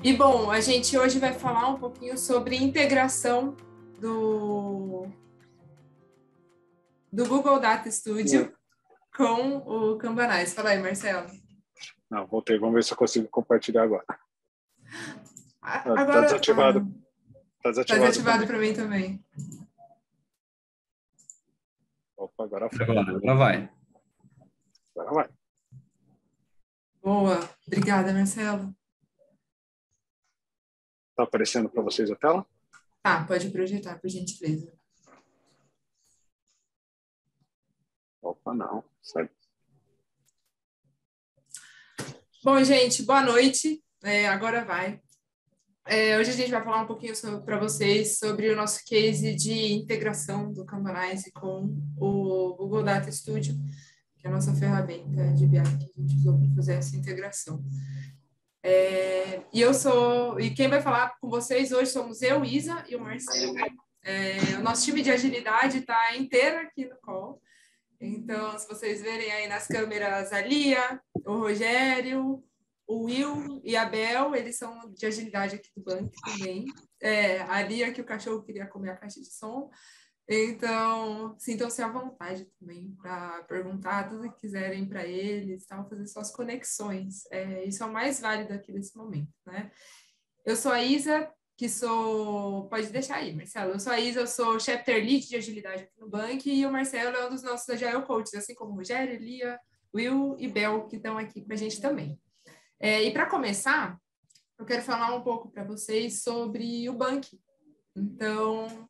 E, bom, a gente hoje vai falar um pouquinho sobre integração do Google Data Studio com o Cambanais. Fala aí, Marcelo. Não, voltei. Vamos ver se eu consigo compartilhar agora. Agora tá desativado. Tá desativado para mim também. Opa, agora foi. Agora vai. Agora vai. Boa. Obrigada, Marcelo. Tá aparecendo para vocês a tela? Tá, pode projetar, por gentileza. Opa, não. Sai. Bom, gente, boa noite. Agora vai. Hoje a gente vai falar um pouquinho para vocês sobre o nosso case de integração do Cambanais com o Google Data Studio, que é a nossa ferramenta de BI que a gente usou para fazer essa integração. E quem vai falar com vocês hoje somos eu, Isa e o Marcelo. O nosso time de agilidade está inteiro aqui no call. Então, se vocês verem aí nas câmeras a Lia, o Rogério, o Will e a Bel, eles são de agilidade aqui do banco também. A Lia, que o cachorro queria comer a caixa de som. Então, sintam-se à vontade também para perguntar tudo que quiserem para eles, fazer suas conexões. Isso é o mais válido aqui nesse momento, né? Eu sou a Isa, que sou... Pode deixar aí, Marcelo. Eu sou a Isa, eu sou Chapter Lead de Agilidade aqui no Bank, e o Marcelo é um dos nossos Agile Coaches, assim como o Rogério, Lia, Will e Bel, que estão aqui com a gente também. E para começar, eu quero falar um pouco para vocês sobre o Bank. Então...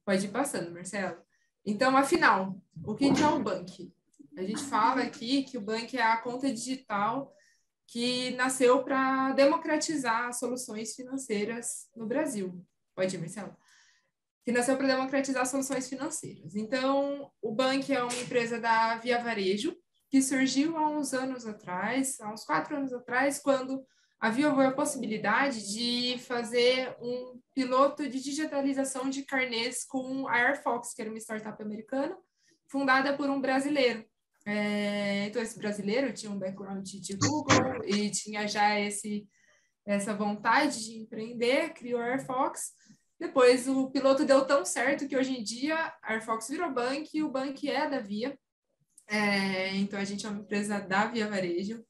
Pode ir passando, Marcelo. Então, afinal, o que é o Bank? A gente fala aqui que o Bank é a conta digital que nasceu para democratizar soluções financeiras no Brasil. Pode ir, Marcelo? Que nasceu para democratizar soluções financeiras. Então, o Bank é uma empresa da Via Varejo, que surgiu há uns anos atrás, há uns 4 anos atrás, quando havia a possibilidade de fazer um piloto de digitalização de carnês com a AirFox, que era uma startup americana, fundada por um brasileiro. Então, esse brasileiro tinha um background de Google e tinha já essa vontade de empreender, criou a AirFox. Depois, o piloto deu tão certo que, hoje em dia, a AirFox virou Bank e o Bank é da Via. Então, a gente é uma empresa da Via Varejo.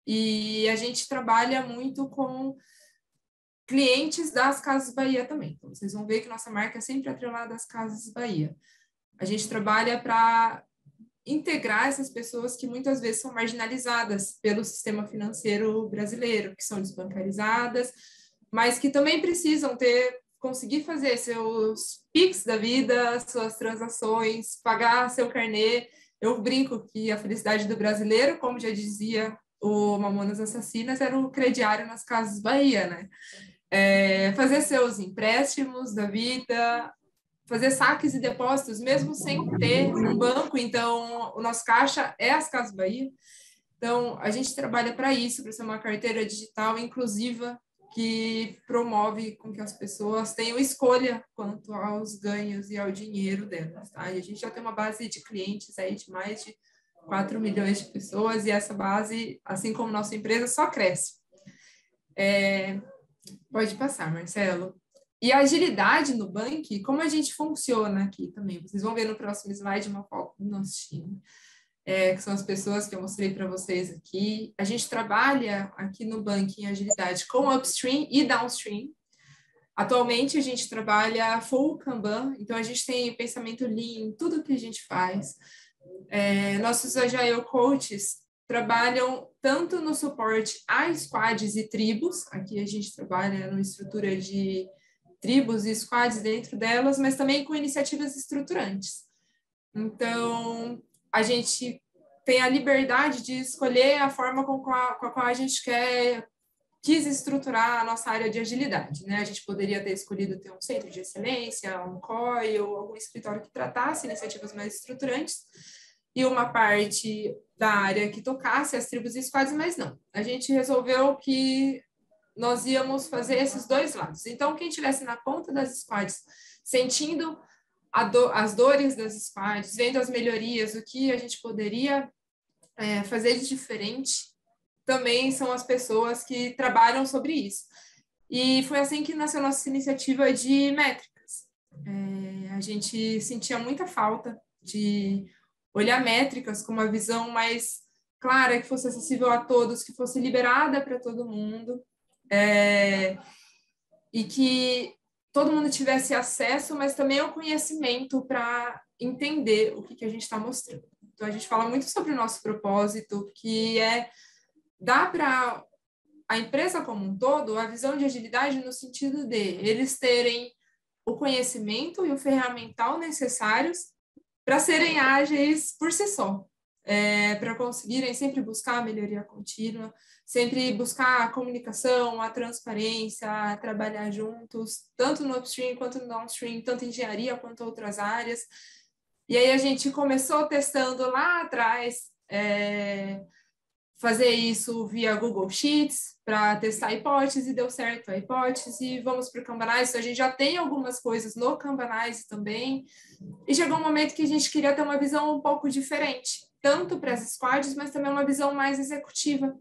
E a gente trabalha muito com clientes das Casas Bahia também. Então, vocês vão ver que nossa marca é sempre atrelada às Casas Bahia. A gente trabalha para integrar essas pessoas que muitas vezes são marginalizadas pelo sistema financeiro brasileiro, que são desbancarizadas, mas que também precisam conseguir fazer seus Pix da vida, suas transações, pagar seu carnê. Eu brinco que a felicidade do brasileiro, como já dizia o Mamonas Assassinas, era o crediário nas Casas Bahia, né? Fazer seus empréstimos da vida, fazer saques e depósitos, mesmo sem ter um banco. Então, o nosso caixa é as Casas Bahia. Então, a gente trabalha para isso, para ser uma carteira digital inclusiva, que promove com que as pessoas tenham escolha quanto aos ganhos e ao dinheiro delas, tá? E a gente já tem uma base de clientes aí de mais de 4 milhões de pessoas, e essa base, assim como nossa empresa, só cresce. Pode passar, Marcelo. E a agilidade no Bank, como a gente funciona aqui também? Vocês vão ver no próximo slide uma foto do nosso time, que são as pessoas que eu mostrei para vocês aqui. A gente trabalha aqui no Bank em agilidade com upstream e downstream. Atualmente, a gente trabalha full Kanban, então a gente tem pensamento lean em tudo que a gente faz. Nossos Agile Coaches trabalham tanto no suporte a squads e tribos, aqui a gente trabalha numa estrutura de tribos e squads dentro delas, mas também com iniciativas estruturantes. Então, a gente tem a liberdade de escolher a forma com a qual a gente quis estruturar a nossa área de agilidade, né? A gente poderia ter escolhido ter um centro de excelência, um COI ou algum escritório que tratasse iniciativas mais estruturantes, e uma parte da área que tocasse as tribos e squads, mas não. A gente resolveu que nós íamos fazer esses dois lados. Então, quem estivesse na ponta das squads, sentindo as dores das squads, vendo as melhorias, o que a gente poderia fazer de diferente, também são as pessoas que trabalham sobre isso. E foi assim que nasceu a nossa iniciativa de métricas. A gente sentia muita falta de olhar métricas com uma visão mais clara, que fosse acessível a todos, que fosse liberada para todo mundo, e que todo mundo tivesse acesso, mas também ao conhecimento para entender o que a gente está mostrando. Então, a gente fala muito sobre o nosso propósito, que é dar para a empresa como um todo a visão de agilidade no sentido de eles terem o conhecimento e o ferramental necessários para serem ágeis por si só, para conseguirem sempre buscar a melhoria contínua, sempre buscar a comunicação, a transparência, a trabalhar juntos, tanto no upstream quanto no downstream, tanto em engenharia quanto outras áreas. E aí a gente começou testando lá atrás, fazer isso via Google Sheets para testar a hipótese, deu certo a hipótese, vamos para o Kanbanize, a gente já tem algumas coisas no Kanbanize também, e chegou um momento que a gente queria ter uma visão um pouco diferente, tanto para as squads, mas também uma visão mais executiva.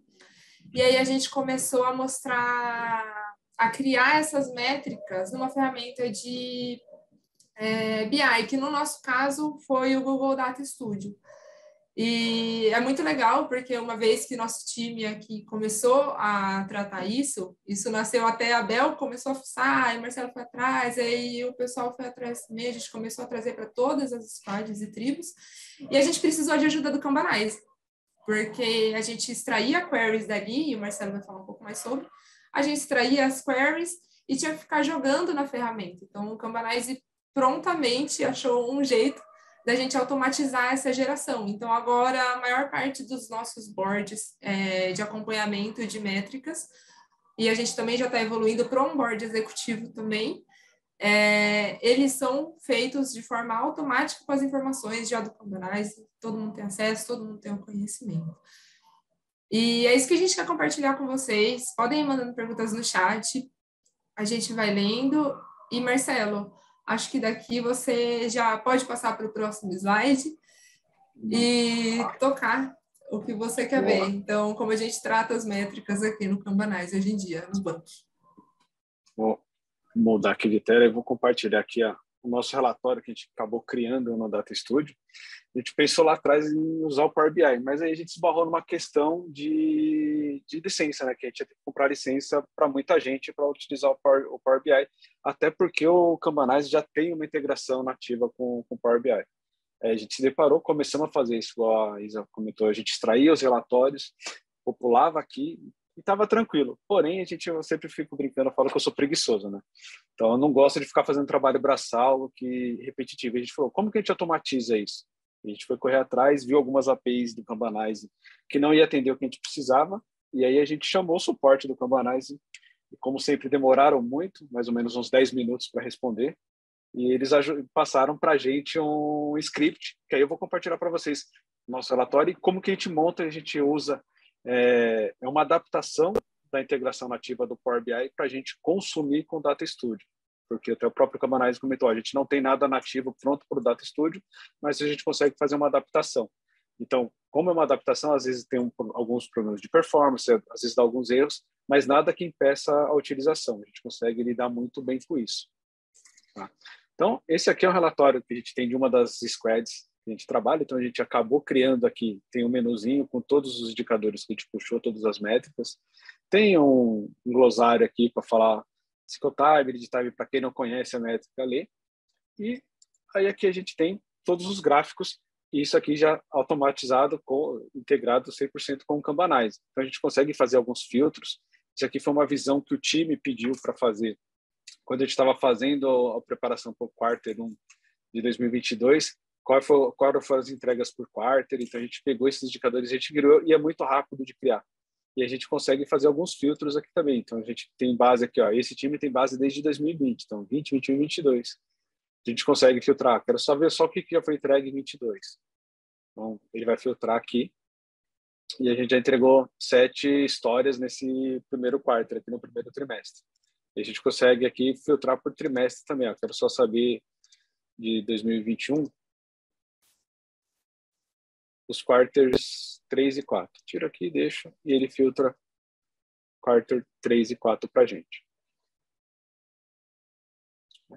E aí a gente começou a mostrar, a criar essas métricas numa ferramenta de BI, que no nosso caso foi o Google Data Studio. E é muito legal, porque uma vez que nosso time aqui começou a tratar isso nasceu até a Bel, começou a fuçar, aí o Marcelo foi atrás, aí o pessoal foi atrás também, a gente começou a trazer para todas as squads e tribos, e a gente precisou de ajuda do Kanbanize, porque a gente extraía queries dali, e o Marcelo vai falar um pouco mais sobre, a gente extraía as queries e tinha que ficar jogando na ferramenta. Então, o Kanbanize prontamente achou um jeito da gente automatizar essa geração. Então, agora, a maior parte dos nossos boards de acompanhamento de métricas, e a gente também já está evoluindo para um board executivo também, eles são feitos de forma automática com as informações já do Kanbanize, todo mundo tem acesso, todo mundo tem o conhecimento. E é isso que a gente quer compartilhar com vocês. Podem ir mandando perguntas no chat, a gente vai lendo. E, Marcelo, acho que daqui você já pode passar para o próximo slide e tocar o que você quer ver. Então, como a gente trata as métricas aqui no Kanbanize hoje em dia, nos bancos. Vou mudar aqui de tela e vou compartilhar aqui o nosso relatório que a gente acabou criando no Data Studio. A gente pensou lá atrás em usar o Power BI, mas aí a gente esbarrou numa questão de licença, né? Que a gente ia ter que comprar licença para muita gente para utilizar o Power BI, até porque o Kanbanize já tem uma integração nativa com o Power BI. A gente se deparou, começamos a fazer isso, igual a Isa comentou, a gente extraía os relatórios, populava aqui e estava tranquilo. Porém, eu sempre fico brincando, eu falo que eu sou preguiçoso, né? Então, eu não gosto de ficar fazendo trabalho braçal, repetitivo. A gente falou, como que a gente automatiza isso? A gente foi correr atrás, viu algumas APIs do Kanbanize que não ia atender o que a gente precisava, e aí a gente chamou o suporte do Kanbanize, e como sempre demoraram muito, mais ou menos uns 10 minutos para responder, e eles passaram para a gente um script, que aí eu vou compartilhar para vocês nosso relatório e como que a gente monta, a gente usa, é uma adaptação da integração nativa do Power BI para a gente consumir com o Data Studio, porque até o próprio Kanbanize comentou, a gente não tem nada nativo pronto para o Data Studio, mas a gente consegue fazer uma adaptação. Então, como é uma adaptação, às vezes tem alguns problemas de performance, às vezes dá alguns erros, mas nada que impeça a utilização. A gente consegue lidar muito bem com isso. Tá? Então, esse aqui é um relatório que a gente tem de uma das squads que a gente trabalha, então a gente acabou criando aqui, tem um menuzinho com todos os indicadores que a gente puxou, todas as métricas. Tem um glossário aqui para falar cycle time, lead time, para quem não conhece a métrica, ler. E aí aqui a gente tem todos os gráficos, e isso aqui já automatizado, integrado 100% com o Kanbanize. Então a gente consegue fazer alguns filtros. Isso aqui foi uma visão que o time pediu para fazer quando a gente estava fazendo a preparação para o Quarter 1 de 2022, quais foram as entregas por Quarter, então a gente pegou esses indicadores, a gente criou, e é muito rápido de criar. E a gente consegue fazer alguns filtros aqui também. Então a gente tem base aqui, ó, esse time tem base desde 2020, então 20, 21 e 22. A gente consegue filtrar, quero só ver só o que já foi entregue em 22. Então ele vai filtrar aqui, e a gente já entregou 7 histórias nesse primeiro quarto, aqui no primeiro trimestre. E a gente consegue aqui filtrar por trimestre também. Eu quero só saber de 2021 os quarters 3 e 4. Tiro aqui, deixo, e ele filtra quarter 3 e 4 para a gente.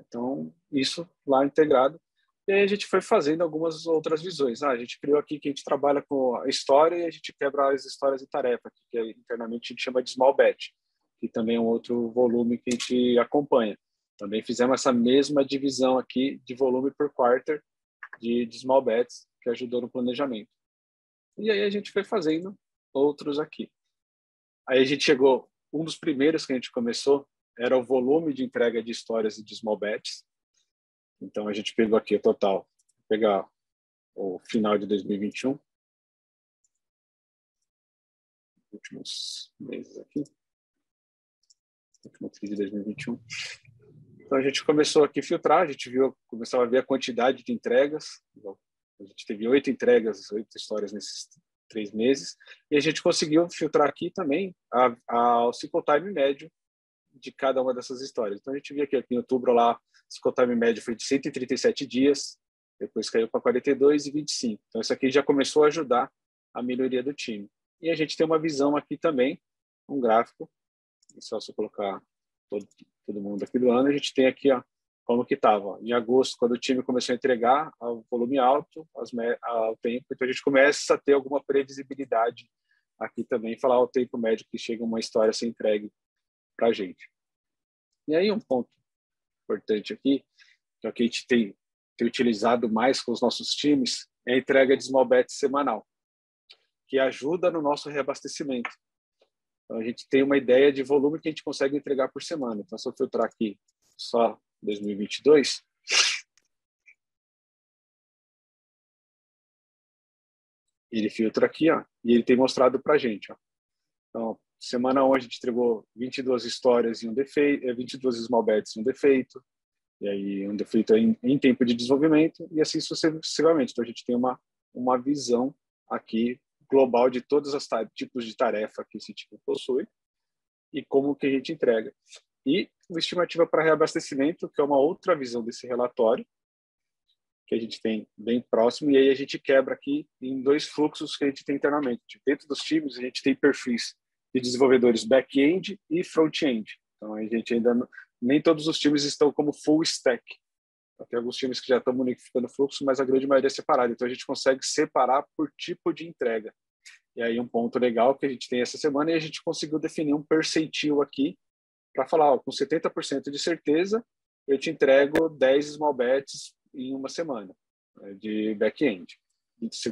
Então, isso lá integrado. E aí a gente foi fazendo algumas outras visões. A gente criou aqui que a gente trabalha com a história e a gente quebra as histórias em tarefa, que internamente a gente chama de small batch, que também é um outro volume que a gente acompanha. Também fizemos essa mesma divisão aqui de volume por quarter de small batches, que ajudou no planejamento. E aí a gente foi fazendo outros aqui. Aí a gente chegou, um dos primeiros que a gente começou era o volume de entrega de histórias de small batches. Então a gente pegou aqui o total, vou pegar o final de 2021, últimos meses aqui, último TRI de 2021. Então a gente começou aqui a filtrar, a gente começava a ver a quantidade de entregas. A gente teve 8 entregas, 8 histórias nesses 3 meses, e a gente conseguiu filtrar aqui também o cycle time médio de cada uma dessas histórias. Então a gente viu aqui em outubro lá, o cycle time médio foi de 137 dias, depois caiu para 42 e 25. Então isso aqui já começou a ajudar a melhoria do time. E a gente tem uma visão aqui também, um gráfico, só se eu colocar todo mundo aqui do ano, a gente tem aqui, ó, como que estava. Em agosto, quando o time começou a entregar, o volume alto, o tempo, então a gente começa a ter alguma previsibilidade aqui também, falar o tempo médio que chega uma história a ser entregue para a gente. E aí um ponto importante aqui, que é o que a gente tem utilizado mais com os nossos times, é a entrega de small batch semanal, que ajuda no nosso reabastecimento. Então, a gente tem uma ideia de volume que a gente consegue entregar por semana. Então, se eu filtrar aqui só 2022, ele filtra aqui, ó, e ele tem mostrado para a gente. Ó. Então, semana 1 a gente entregou 22 histórias e um defeito, 22 small bets e um defeito, e aí um defeito em tempo de desenvolvimento, e assim sucessivamente. Então, a gente tem uma visão aqui global de todos os tipos de tarefa que esse tipo possui e como que a gente entrega. E uma estimativa para reabastecimento, que é uma outra visão desse relatório, que a gente tem bem próximo, e aí a gente quebra aqui em 2 fluxos que a gente tem internamente. Dentro dos times, a gente tem perfis de desenvolvedores back-end e front-end. Então, a gente ainda nem todos os times estão como full stack. Tem alguns times que já estão unificando o fluxo, mas a grande maioria é separada. Então, a gente consegue separar por tipo de entrega. E aí, um ponto legal que a gente tem essa semana é a gente conseguiu definir um percentil aqui para falar, ó, com 70% de certeza, eu te entrego 10 small batches em uma semana de back-end,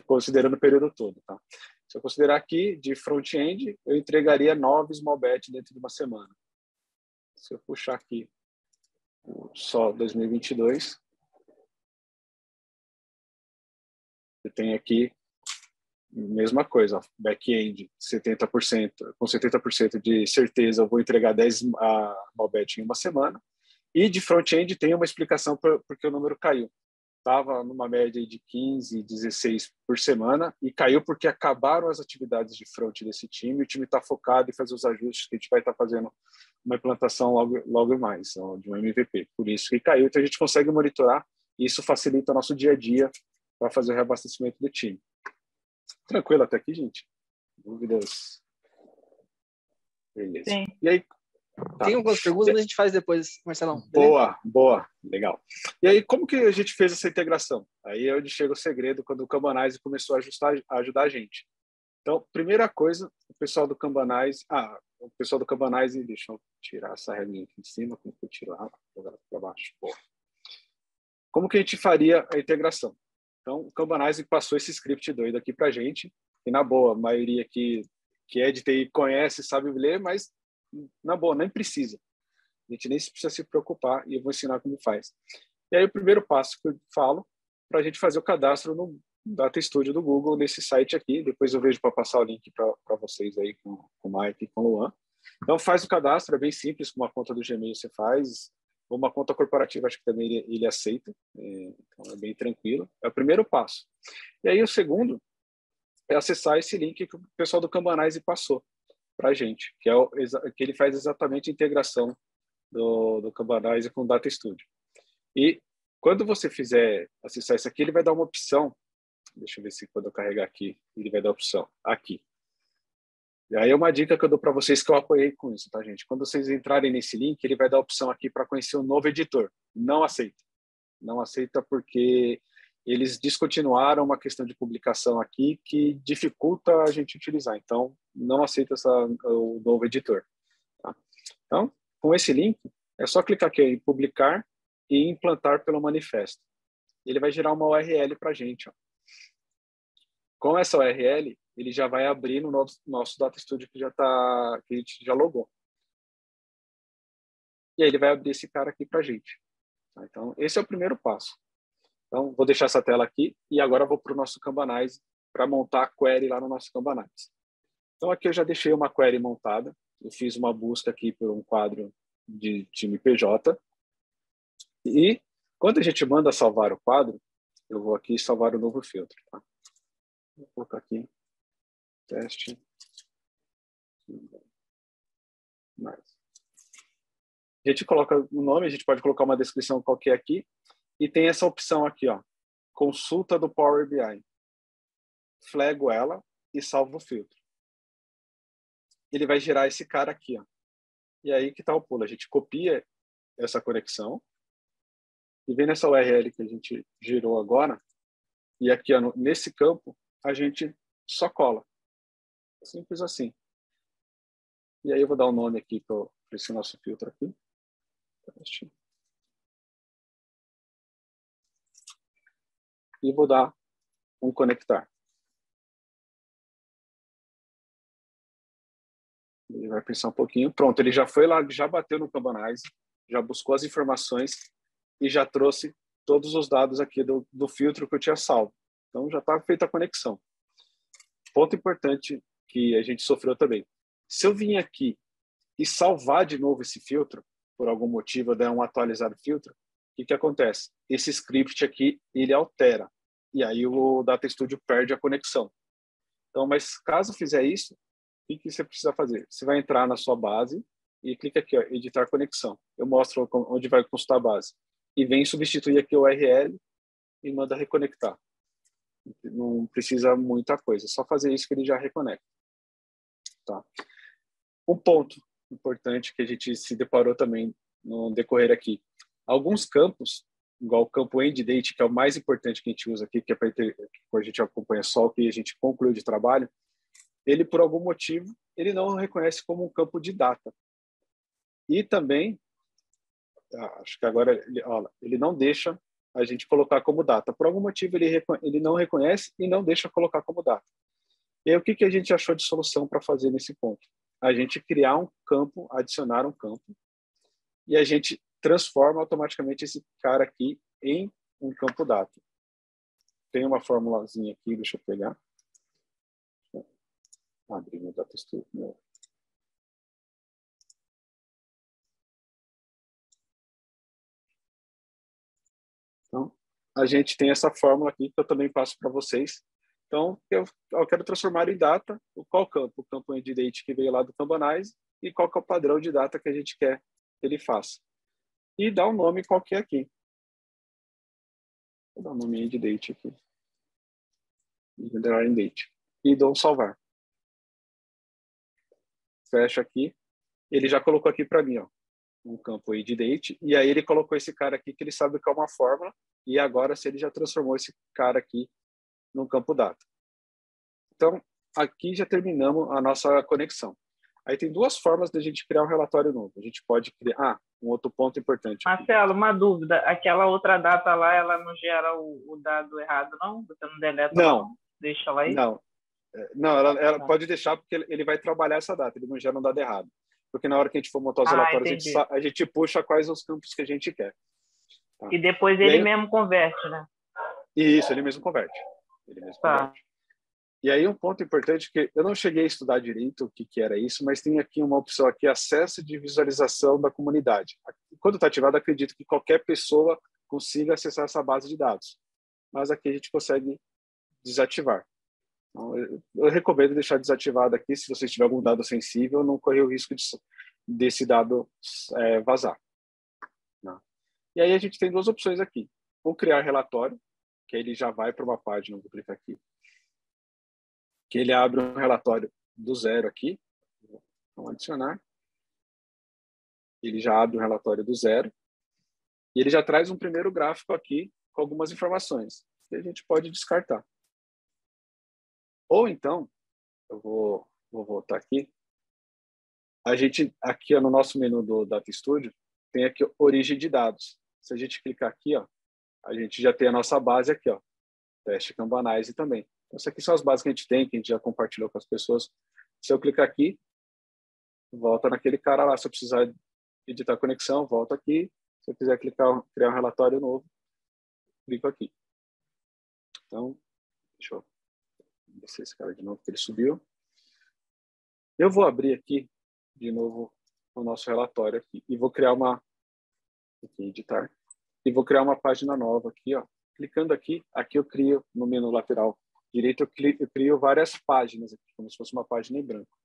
considerando o período todo. Tá? Se eu considerar aqui de front-end, eu entregaria 9 small batches dentro de uma semana. Se eu puxar aqui só 2022, eu tenho aqui mesma coisa, back-end 70%, com 70% de certeza eu vou entregar 10 small batch em uma semana, e de front-end tem uma explicação porque o número caiu. Estava numa média de 15, 16 por semana e caiu porque acabaram as atividades de front desse time. O time está focado em fazer os ajustes que a gente vai estar fazendo uma implantação logo mais, de um MVP. Por isso que caiu. Então a gente consegue monitorar e isso facilita o nosso dia a dia para fazer o reabastecimento do time. Tranquilo até aqui, gente? Dúvidas? Beleza. Sim. E aí? Tá. Tem algumas perguntas, mas a gente faz depois, Marcelão. Boa, legal. E aí, como que a gente fez essa integração? Aí é onde chega o segredo, quando o Kanbanize começou a ajudar a gente. Então, primeira coisa, o pessoal do Kanbanize... deixa eu tirar essa regrinha aqui de cima, como que eu tiro ela? Jogar para baixo. Boa. Como que a gente faria a integração? Então, o Kanbanize passou esse script doido aqui para a gente, e na boa, a maioria que é de TI conhece, sabe ler, mas na boa, nem precisa. A gente nem precisa se preocupar e eu vou ensinar como faz. E aí o primeiro passo que eu falo para a gente fazer o cadastro no Data Studio do Google, nesse site aqui. Depois eu vejo para passar o link para vocês aí com o Mike e com o Luan. Então faz o cadastro, é bem simples, com uma conta do Gmail você faz, ou uma conta corporativa, acho que também ele aceita, então é bem tranquilo. É o primeiro passo. E aí o segundo é acessar esse link que o pessoal do Kanbanize passou para a gente, que ele faz exatamente a integração do Kanbanize com o Data Studio. E quando você fizer acessar isso aqui, ele vai dar uma opção. Deixa eu ver se quando eu carregar aqui, ele vai dar a opção aqui. E aí é uma dica que eu dou para vocês que eu apoiei com isso, tá, gente? Quando vocês entrarem nesse link, ele vai dar a opção aqui para conhecer um novo editor. Não aceita. Não aceita porque eles descontinuaram uma questão de publicação aqui que dificulta a gente utilizar. Então, não aceita o novo editor. Tá? Então, com esse link, é só clicar aqui em publicar e implantar pelo manifesto. Ele vai gerar uma URL para a gente. Ó. Com essa URL, ele já vai abrir no nosso Data Studio que a gente já logou. E aí ele vai abrir esse cara aqui para a gente. Tá? Então, esse é o primeiro passo. Então, vou deixar essa tela aqui e agora vou para o nosso Kanbanize para montar a query lá no nosso Kanbanize. Então, aqui eu já deixei uma query montada. Eu fiz uma busca aqui por um quadro de time PJ. E quando a gente manda salvar o quadro, eu vou aqui salvar o novo filtro. Tá? Vou colocar aqui, teste. Mais. A gente coloca o nome, a gente pode colocar uma descrição qualquer aqui. E tem essa opção aqui, ó, consulta do Power BI. Flago ela e salvo o filtro. Ele vai gerar esse cara aqui, ó. E aí que está o pulo. A gente copia essa conexão e vem nessa URL que a gente gerou agora e aqui, ó, nesse campo, a gente só cola. Simples assim. E aí eu vou dar um nome aqui para esse nosso filtro aqui. E vou dar um conectar. Ele vai pensar um pouquinho. Pronto, ele já foi lá, já bateu no Kanbanize, já buscou as informações e já trouxe todos os dados aqui do filtro que eu tinha salvo. Então, já está feita a conexão. Ponto importante que a gente sofreu também. Se eu vim aqui e salvar de novo esse filtro, por algum motivo eu der um atualizar filtro, o que acontece? Esse script aqui, ele altera. E aí o Data Studio perde a conexão. Então, mas caso fizer isso, o que você precisa fazer? Você vai entrar na sua base e clica aqui, ó, editar conexão. Eu mostro onde vai consultar a base. E vem substituir aqui o URL e manda reconectar. Não precisa muita coisa, só fazer isso que ele já reconecta. Tá? Um ponto importante que a gente se deparou também no decorrer aqui. Alguns campos, igual o campo EndDate, que é o mais importante que a gente usa aqui, que é para a gente acompanha só o que a gente concluiu de trabalho, ele, por algum motivo, ele não reconhece como um campo de data. E também, acho que agora, ele não deixa a gente colocar como data. Por algum motivo, ele não reconhece e não deixa colocar como data. E aí, o que a gente achou de solução para fazer nesse ponto? A gente criar um campo, adicionar um campo, e a gente transforma automaticamente esse cara aqui em um campo data. Tem uma formulazinha aqui, deixa eu pegar. Abrir meu Data Studio. Então, a gente tem essa fórmula aqui que eu também passo para vocês. Então, eu quero transformar em data qual campo? O campo EndDate que veio lá do Kanbanize e qual que é o padrão de data que a gente quer que ele faça. E dá um nome qualquer aqui. Vou dar um nome EndDate aqui. EndDate. E dou um salvar. Fecha aqui. Ele já colocou aqui para mim, ó, um campo EndDate. E aí ele colocou esse cara aqui que ele sabe que é uma fórmula. E agora, se ele já transformou esse cara aqui no campo data. Então, aqui já terminamos a nossa conexão. Aí tem duas formas de a gente criar um relatório novo. A gente pode criar... um outro ponto importante. Marcelo, uma dúvida. Aquela outra data lá, ela não gera o dado errado, não? Você não deleta, não? Deixa ela aí? Não. Não, ela pode deixar porque ele vai trabalhar essa data. Ele não gera um dado errado. Porque na hora que a gente for montar os relatórios, a gente puxa quais os campos que a gente quer. Tá? E depois ele mesmo converte, né? Isso, ele mesmo converte. Converte. E aí um ponto importante que eu não cheguei a estudar direito o que era isso, mas tem aqui uma opção aqui, acesso de visualização da comunidade. Quando está ativado, acredito que qualquer pessoa consiga acessar essa base de dados. Mas aqui a gente consegue desativar. Então, eu recomendo deixar desativado aqui, se você tiver algum dado sensível, não correr o risco desse dado vazar. Não. E aí a gente tem duas opções aqui. Ou criar relatório, que ele já vai para uma página, vou clicar aqui, que ele abre um relatório do zero aqui, Então, adicionar. Ele já abre o relatório do zero. E ele já traz um primeiro gráfico aqui com algumas informações que a gente pode descartar. Ou então, eu vou voltar aqui. A gente, aqui no nosso menu do Data Studio, tem aqui origem de dados. Se a gente clicar aqui, ó, a gente já tem a nossa base aqui, ó, teste Kanban também. Então, essas aqui são as bases que a gente tem, que a gente já compartilhou com as pessoas. Se eu clicar aqui, volta naquele cara lá. Se eu precisar editar a conexão, volta aqui. Se eu quiser criar um relatório novo, clico aqui. Então, deixa eu descer esse cara de novo, que ele subiu. Eu vou abrir aqui, de novo, o nosso relatório aqui. E vou criar aqui, editar. E vou criar uma página nova aqui, ó. Clicando aqui eu crio no menu lateral direito, eu crio várias páginas aqui, como se fosse uma página em branco.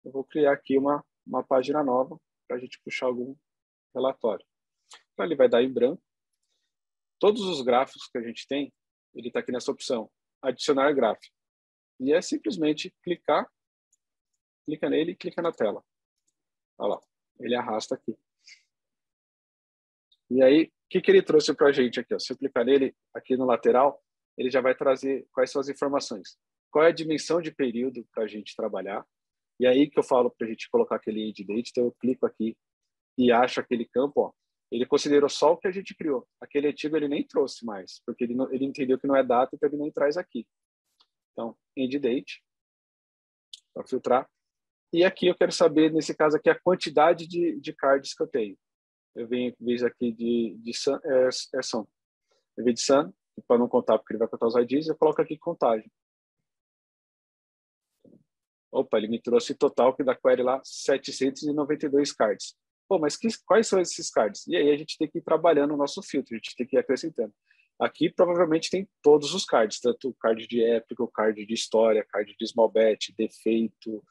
Eu vou criar aqui uma página nova para a gente puxar algum relatório. Então, ele vai dar em branco. Todos os gráficos que a gente tem, ele está aqui nessa opção, adicionar gráfico. E é simplesmente clica nele e clica na tela. Olha lá, ele arrasta aqui. E aí, o que ele trouxe para a gente aqui? Ó? Se eu clicar nele, aqui no lateral, ele já vai trazer quais são as informações. Qual é a dimensão de período para a gente trabalhar. E aí que eu falo para a gente colocar aquele end date, então eu clico aqui e acho aquele campo, ó. Ele considerou só o que a gente criou. Aquele antigo ele nem trouxe mais, porque ele entendeu que não é data, então ele nem traz aqui. Então, end date, para filtrar. E aqui eu quero saber, nesse caso aqui, a quantidade de cards que eu tenho. Eu vejo aqui de Sun, Sun. Eu vejo de Sun, para não contar, porque ele vai contar os IDs, eu coloco aqui contagem. Opa, ele me trouxe total que da query lá 792 cards. Pô, mas quais são esses cards? E aí a gente tem que ir trabalhando o nosso filtro, a gente tem que ir acrescentando. Aqui provavelmente tem todos os cards, tanto o card de época, o card de história, card de small bet, defeito,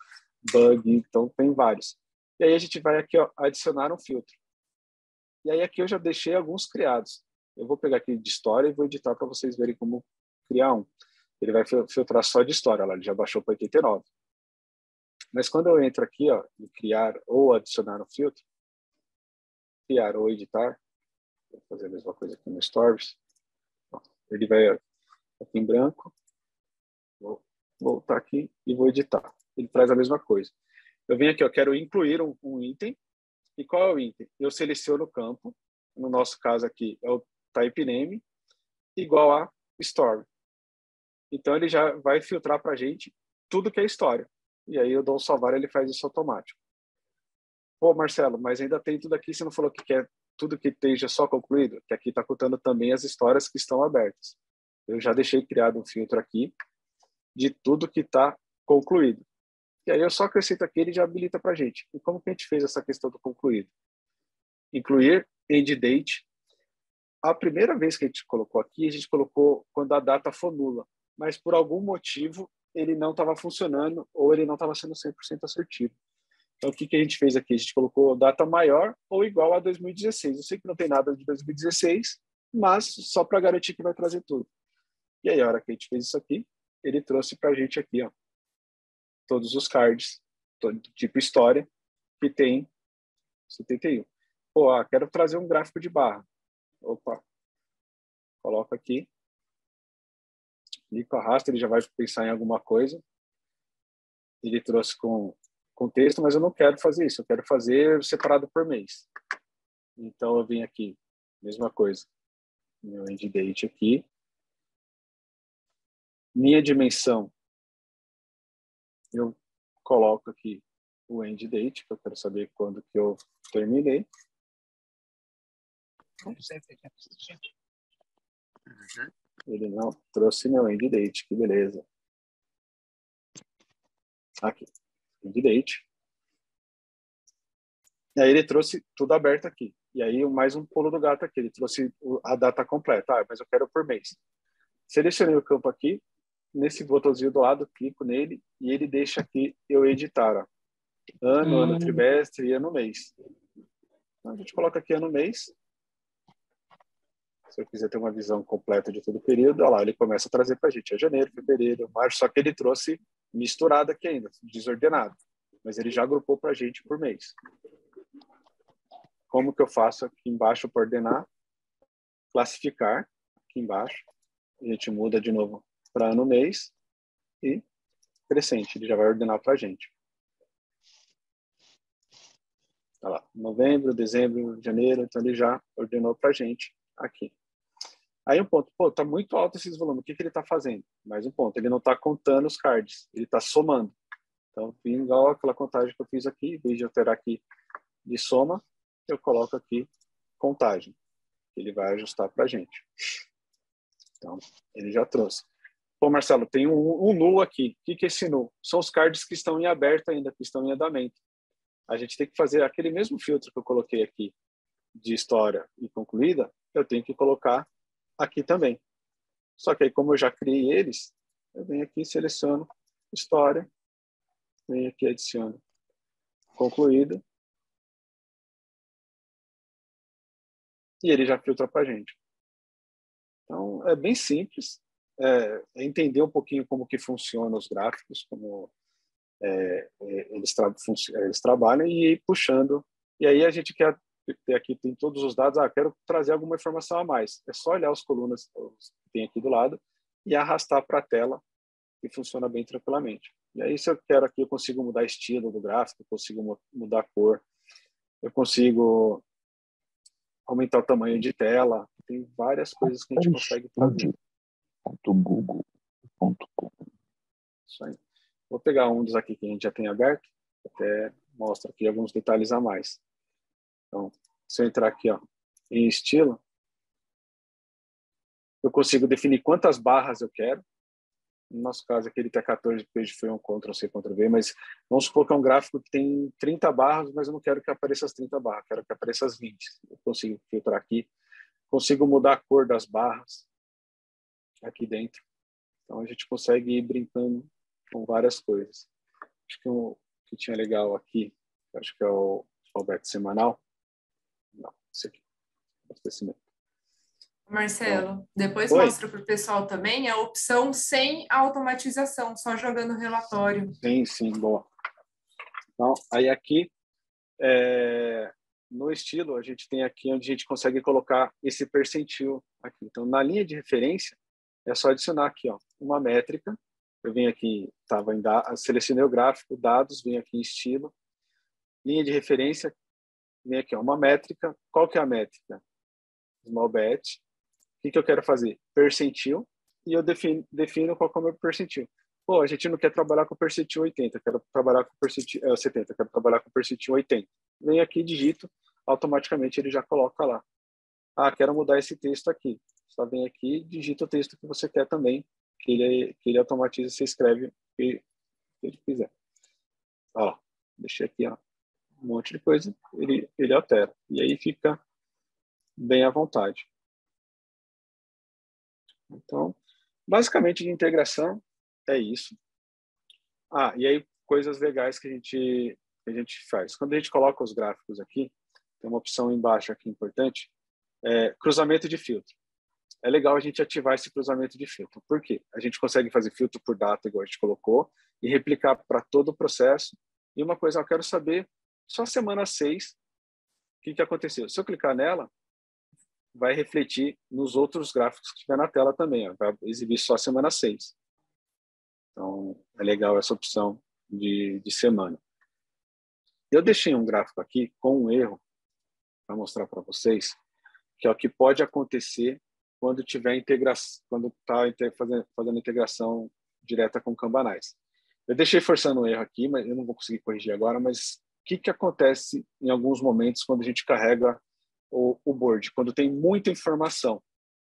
bug, então tem vários. E aí a gente vai aqui, ó, adicionar um filtro. E aí aqui eu já deixei alguns criados. Eu vou pegar aqui de história e vou editar para vocês verem como criar um. Ele vai filtrar só de história, lá, ele já baixou para 89. Mas quando eu entro aqui, ó, em criar ou adicionar um filtro, criar ou editar, vou fazer a mesma coisa aqui no Stories, ele vai aqui em branco, vou voltar aqui e vou editar. Ele traz a mesma coisa. Eu venho aqui, eu quero incluir um item, e qual é o item? Eu seleciono o campo, no nosso caso aqui é o type name, igual a story. Então ele já vai filtrar para a gente tudo que é história. E aí eu dou um salvar, ele faz isso automático. Pô, Marcelo, mas ainda tem tudo aqui, você não falou que quer tudo que esteja só concluído? Que aqui está contando também as histórias que estão abertas. Eu já deixei criado um filtro aqui de tudo que está concluído. E aí eu só acrescento aqui, ele já habilita para a gente. E como que a gente fez essa questão do concluído? Incluir end date. A primeira vez que a gente colocou aqui, a gente colocou quando a data for nula. Mas por algum motivo ele não estava funcionando ou ele não estava sendo 100% assertivo. Então, o que a gente fez aqui? A gente colocou data maior ou igual a 2016. Eu sei que não tem nada de 2016, mas só para garantir que vai trazer tudo. E aí, a hora que a gente fez isso aqui, ele trouxe para a gente aqui, ó, todos os cards, tipo história, que tem 71. Pô, quero trazer um gráfico de barra. Opa, coloca aqui. Clico, arrasta, ele já vai pensar em alguma coisa. Ele trouxe com texto, mas eu não quero fazer isso. Eu quero fazer separado por mês. Então, eu venho aqui, mesma coisa. Meu end date aqui. Minha dimensão, eu coloco aqui o end date, que eu quero saber quando que eu terminei. Ele não trouxe meu end date, que beleza. Aqui, end date. E aí ele trouxe tudo aberto aqui. E aí mais um pulo do gato aqui, ele trouxe a data completa. Ah, mas eu quero por mês. Selecionei o campo aqui, nesse botãozinho do lado, clico nele e ele deixa aqui eu editar. Ó. Ano, trimestre e ano, mês. Então a gente coloca aqui ano, mês. Se eu quiser ter uma visão completa de todo o período, olha lá, ele começa a trazer para a gente. É janeiro, fevereiro, março, só que ele trouxe misturado aqui ainda, desordenado. mas ele já agrupou para a gente por mês. Como que eu faço aqui embaixo para ordenar? Classificar, aqui embaixo. A gente muda de novo para ano, mês e crescente. Ele já vai ordenar para a gente. Tá lá, novembro, dezembro, janeiro, então ele já ordenou para a gente aqui. Aí um ponto, pô, tá muito alto esses volumes, o que ele está fazendo? Mais um ponto, ele não está contando os cards, ele está somando. Então, igual aquela contagem que eu fiz aqui, em vez de eu ter aqui de soma, eu coloco aqui contagem. Ele vai ajustar para a gente. Então, ele já trouxe. Pô, Marcelo, tem um null aqui. O que é esse null? São os cards que estão em aberto ainda, que estão em andamento. A gente tem que fazer aquele mesmo filtro que eu coloquei aqui, de história e concluída, eu tenho que colocar aqui também. Só que aí, como eu já criei eles, eu venho aqui, seleciono história, venho aqui, adiciono concluído, e ele já filtra para a gente. Então, é bem simples, entender um pouquinho como que funcionam os gráficos, como eles trabalham e ir puxando. E aí a gente quer ter aqui, tem todos os dados, quero trazer alguma informação a mais. É só olhar as colunas que tem aqui do lado e arrastar para a tela, que funciona bem tranquilamente. E aí, se eu quero aqui, eu consigo mudar estilo do gráfico, eu consigo mudar a cor, eu consigo aumentar o tamanho de tela, tem várias coisas que a gente consegue fazer. .google.com. Isso aí. Vou pegar um dos aqui que a gente já tem aberto, até mostra aqui alguns detalhes a mais. Então, se eu entrar aqui, ó, em estilo, eu consigo definir quantas barras eu quero. No nosso caso aqui, ele tem 14 page, foi um Ctrl+C, Ctrl+V, mas vamos supor que é um gráfico que tem 30 barras, mas eu não quero que apareça as 30 barras, quero que apareça as 20. Eu consigo filtrar aqui, consigo mudar a cor das barras aqui dentro. Então, a gente consegue ir brincando com várias coisas. Acho que o que tinha legal aqui, acho que é o alfabeto semanal. Não, esse aqui. Abastecimento. Marcelo, depois Oi. mostra para o pessoal também a opção sem automatização, só jogando o relatório. Sim, boa. Então, aí aqui, no estilo, a gente tem aqui onde a gente consegue colocar esse percentil aqui. Então, na linha de referência, é só adicionar aqui, ó, uma métrica. Eu venho aqui, selecionei o gráfico, dados, venho aqui em estilo, linha de referência, vem aqui, ó, uma métrica. Qual que é a métrica? Small bet. O que eu quero fazer? Percentil, e eu defino qual que é o meu percentil. Pô, a gente não quer trabalhar com percentil 80, quero trabalhar com percentil 70, quero trabalhar com percentil 80. Vem aqui, digito, automaticamente ele já coloca lá. Quero mudar esse texto aqui. Só vem aqui, digita o texto que você quer também, que ele automatiza, você escreve o que ele quiser. Ó, deixei aqui, ó, um monte de coisa, ele altera. E aí fica bem à vontade. Então, basicamente de integração é isso. E aí coisas legais que a gente faz. Quando a gente coloca os gráficos aqui, tem uma opção embaixo aqui importante, cruzamento de filtro. É legal a gente ativar esse cruzamento de filtro. Por quê? A gente consegue fazer filtro por data, igual a gente colocou, e replicar para todo o processo. E uma coisa, eu quero saber, só semana 6, o que aconteceu. Se eu clicar nela, vai refletir nos outros gráficos que estiver na tela também. Ó. Vai exibir só a semana 6. Então, é legal essa opção de semana. Eu deixei um gráfico aqui com um erro para mostrar para vocês, que é o que pode acontecer quando tiver integração, quando está fazendo integração direta com Kanbanais. Eu deixei forçando um erro aqui, mas eu não vou conseguir corrigir agora, mas o que acontece em alguns momentos quando a gente carrega o board, quando tem muita informação?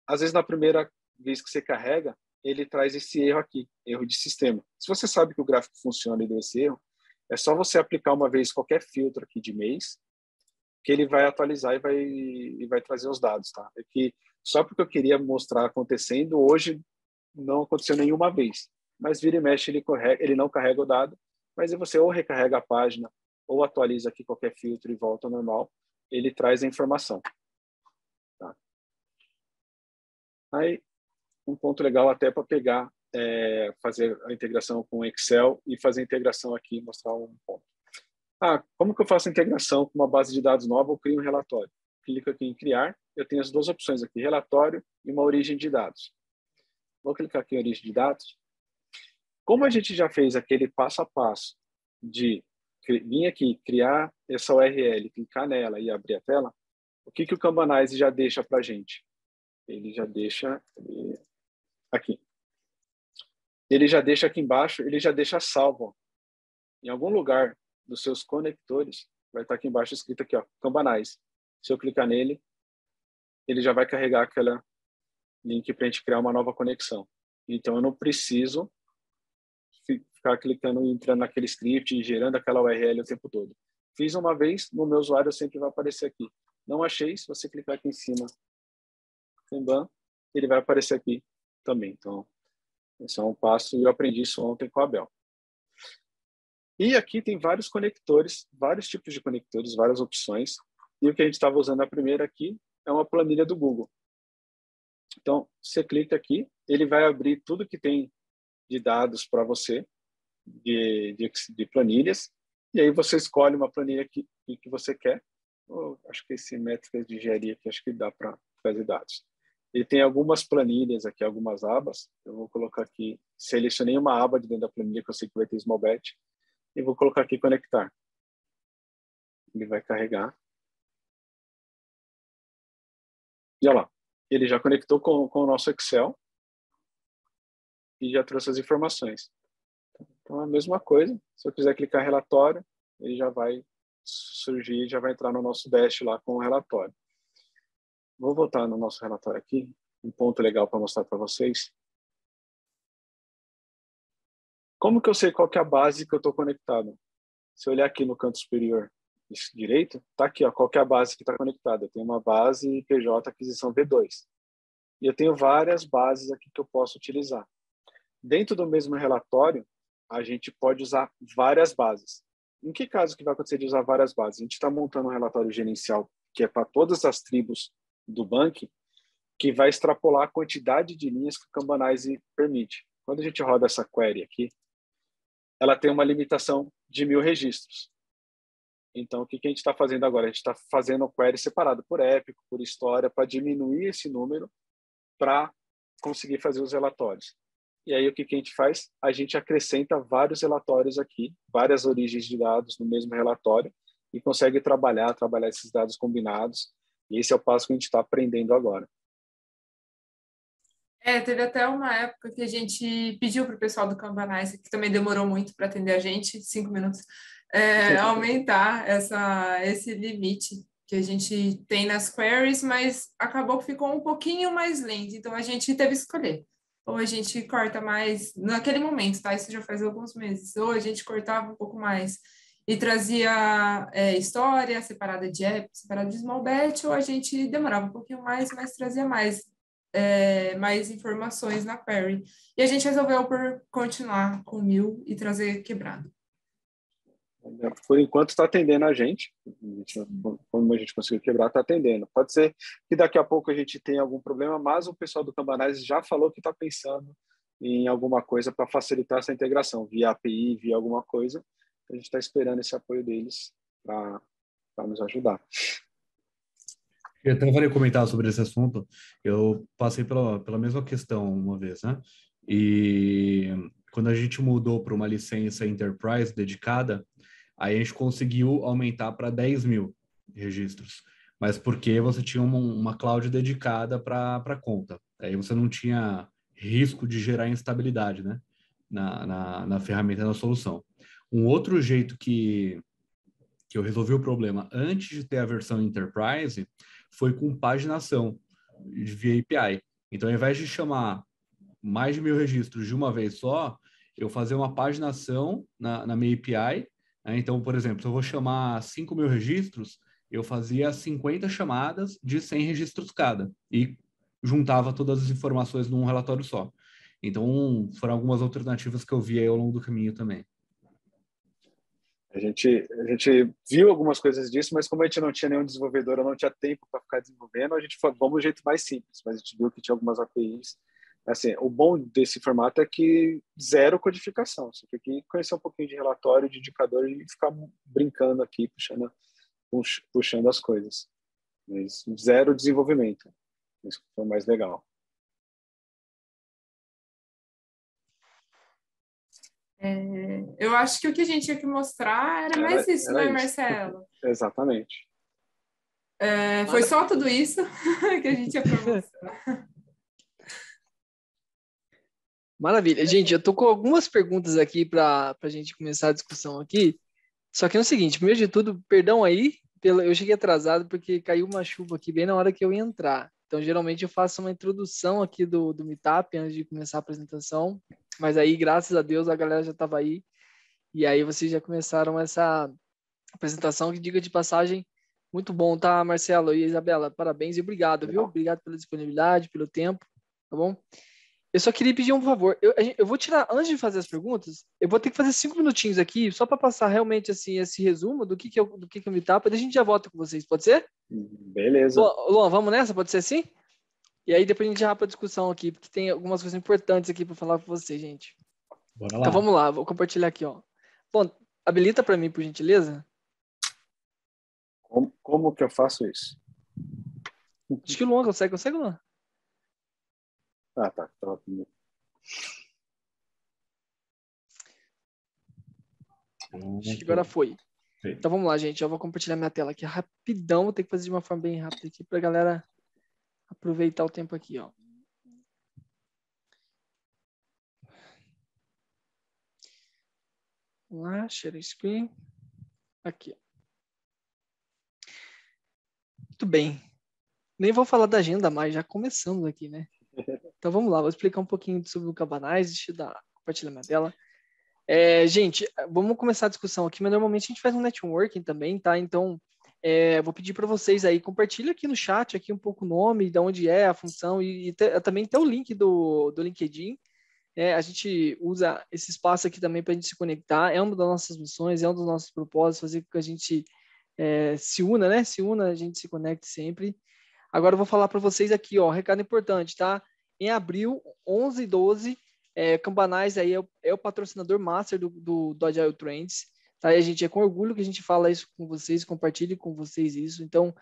Às vezes, na primeira vez que você carrega, ele traz esse erro aqui, erro de sistema. Se você sabe que o gráfico funciona e deu esse erro, é só você aplicar uma vez qualquer filtro aqui de mês, que ele vai atualizar e vai trazer os dados, tá? É que só porque eu queria mostrar acontecendo, hoje não aconteceu nenhuma vez. Mas vira e mexe, ele não carrega o dado, mas aí você ou recarrega a página, ou atualiza aqui qualquer filtro e volta ao normal, ele traz a informação. Tá? Aí, um ponto legal até para pegar, fazer a integração com Excel e fazer a integração aqui, mostrar um ponto. Como que eu faço a integração com uma base de dados nova ou crio um relatório? Clico aqui em criar, eu tenho as duas opções aqui, relatório e uma origem de dados. Vou clicar aqui em origem de dados. Como a gente já fez aquele passo a passo de vir aqui, criar essa URL, clicar nela e abrir a tela, o que o Kanbanize já deixa para a gente? Ele já deixa aqui. Ele já deixa aqui embaixo, ele já deixa salvo. Em algum lugar dos seus conectores, vai estar aqui embaixo escrito aqui, ó, Kanbanize. Se eu clicar nele, ele já vai carregar aquele link para a gente criar uma nova conexão. Então, eu não preciso ficar clicando e entrando naquele script e gerando aquela URL o tempo todo. Fiz uma vez, no meu usuário sempre vai aparecer aqui. Não achei, se você clicar aqui em cima, Kanban, ele vai aparecer aqui também. Então, esse é um passo e eu aprendi isso ontem com a Abel. E aqui tem vários conectores, vários tipos de conectores, várias opções. E o que a gente estava usando a primeira aqui é uma planilha do Google. Então, você clica aqui, ele vai abrir tudo que tem de dados para você, de planilhas, e aí você escolhe uma planilha que você quer. Acho que esse método de engenharia aqui, acho que dá para fazer dados. Ele tem algumas planilhas aqui, algumas abas. Eu vou colocar aqui, selecionei uma aba de dentro da planilha que eu sei que vai ter small batch, e vou colocar aqui conectar. Ele vai carregar. E olha lá, ele já conectou com o nosso Excel e já trouxe as informações. Então, é a mesma coisa. Se eu quiser clicar em relatório, ele já vai surgir, já vai entrar no nosso dash lá com o relatório. Vou voltar no nosso relatório aqui. Um ponto legal para mostrar para vocês. Como que eu sei qual que é a base que eu estou conectado? Se eu olhar aqui no canto superior direito, está aqui, ó, qual que é a base que está conectada. Eu tenho uma base PJ aquisição V2. E eu tenho várias bases aqui que eu posso utilizar. Dentro do mesmo relatório, a gente pode usar várias bases. Em que caso que vai acontecer de usar várias bases? A gente está montando um relatório gerencial que é para todas as tribos do banco, que vai extrapolar a quantidade de linhas que o Kanbanize permite. Quando a gente roda essa query aqui, ela tem uma limitação de 1000 registros. Então, o que a gente está fazendo agora? A gente está fazendo um query separado por épico, por história, para diminuir esse número para conseguir fazer os relatórios. E aí, o que a gente faz? A gente acrescenta vários relatórios aqui, várias origens de dados no mesmo relatório e consegue trabalhar esses dados combinados. E esse é o passo que a gente está aprendendo agora. Teve até uma época que a gente pediu para o pessoal do Kanbanize, que também demorou muito para atender a gente, 5 minutos, aumentar esse limite que a gente tem nas queries, mas acabou que ficou um pouquinho mais lento, então a gente teve que escolher. Ou a gente corta mais, naquele momento, tá? Isso já faz alguns meses. Ou a gente cortava um pouco mais e trazia história separada de app, separada de small batch, ou a gente demorava um pouquinho mais, mas trazia mais informações na query. E a gente resolveu por continuar com 1000 e trazer quebrado. Por enquanto está atendendo a gente. Como a gente conseguiu quebrar, está atendendo. Pode ser que daqui a pouco a gente tenha algum problema, mas o pessoal do Kanbanize já falou que está pensando em alguma coisa para facilitar essa integração, via API, via alguma coisa. A gente está esperando esse apoio deles para nos ajudar. Eu até falei comentar sobre esse assunto. Eu passei pela mesma questão uma vez, né? E quando a gente mudou para uma licença Enterprise dedicada, aí a gente conseguiu aumentar para 10.000 registros. Mas porque você tinha uma cloud dedicada para a conta. Aí você não tinha risco de gerar instabilidade, né? Na ferramenta, na solução. Um outro jeito que eu resolvi o problema antes de ter a versão Enterprise foi com paginação via API. Então, ao invés de chamar mais de 1000 registros de uma vez só, eu fazia uma paginação na minha API. Né? Então, por exemplo, se eu vou chamar 5.000 registros, eu fazia 50 chamadas de 100 registros cada e juntava todas as informações num relatório só. Então, foram algumas alternativas que eu vi aí ao longo do caminho também. A gente viu algumas coisas disso, mas como a gente não tinha nenhum desenvolvedor, eu não tinha tempo para ficar desenvolvendo, a gente foi, vamos do jeito mais simples, mas a gente viu que tinha algumas APIs Assim, o bom desse formato é que zero codificação. Você tem que conhecer um pouquinho de relatório, de indicador e ficar brincando aqui, puxando as coisas. Mas zero desenvolvimento. Isso foi o mais legal. Eu acho que o que a gente tinha que mostrar era mais isso, né, Marcelo? Exatamente. Foi só tudo isso que a gente ia para mostrar. Maravilha. Gente, eu tô com algumas perguntas aqui para a gente começar a discussão aqui. Só que é o seguinte, primeiro de tudo, perdão aí, eu cheguei atrasado porque caiu uma chuva aqui bem na hora que eu ia entrar. Então, geralmente eu faço uma introdução aqui do Meetup antes de começar a apresentação. Mas aí, graças a Deus, a galera já estava aí. E aí vocês já começaram essa apresentação, que diga de passagem, muito bom, tá, Marcelo e Isabela? Parabéns e obrigado, viu? Obrigado pela disponibilidade, pelo tempo, tá bom? Eu só queria pedir um favor. Eu vou tirar, antes de fazer as perguntas, eu vou ter que fazer 5 minutinhos aqui, só para passar realmente assim, esse resumo do que é o Meetup, daí a gente já volta com vocês, pode ser? Beleza. Luan, vamos nessa? Pode ser assim? E aí depois a gente já vai para a discussão aqui, porque tem algumas coisas importantes aqui para falar com vocês, gente. Bora lá. Então vamos lá, vou compartilhar aqui, ó. Bom, habilita para mim, por gentileza. Como que eu faço isso? Acho que o Luan consegue, Luan? Ah, tá. Acho que agora foi. Então vamos lá, gente. Eu vou compartilhar minha tela aqui rapidão. Vou ter que fazer de uma forma bem rápida aqui para a galera aproveitar o tempo aqui, ó. Vamos lá, share screen. Aqui. Muito bem. Nem vou falar da agenda mais, já começamos aqui, né? Então vamos lá, vou explicar um pouquinho sobre o Cabanais. Deixa eu compartilhar minha tela. Gente, vamos começar a discussão aqui, mas normalmente a gente faz um networking também, tá? Então, vou pedir para vocês aí, compartilha aqui no chat aqui um pouco o nome, de onde é a função e também tem o link do LinkedIn. A gente usa esse espaço aqui também para a gente se conectar, é uma das nossas missões, é um dos nossos propósitos, fazer com que a gente se una, né? Se una, a gente se conecte sempre. Agora eu vou falar para vocês aqui, ó, recado importante, tá? Em abril, 11 e 12, Cabanais aí é o patrocinador master do Agile Trends, tá? E a gente com orgulho que a gente fala isso com vocês, compartilhe com vocês isso. Então,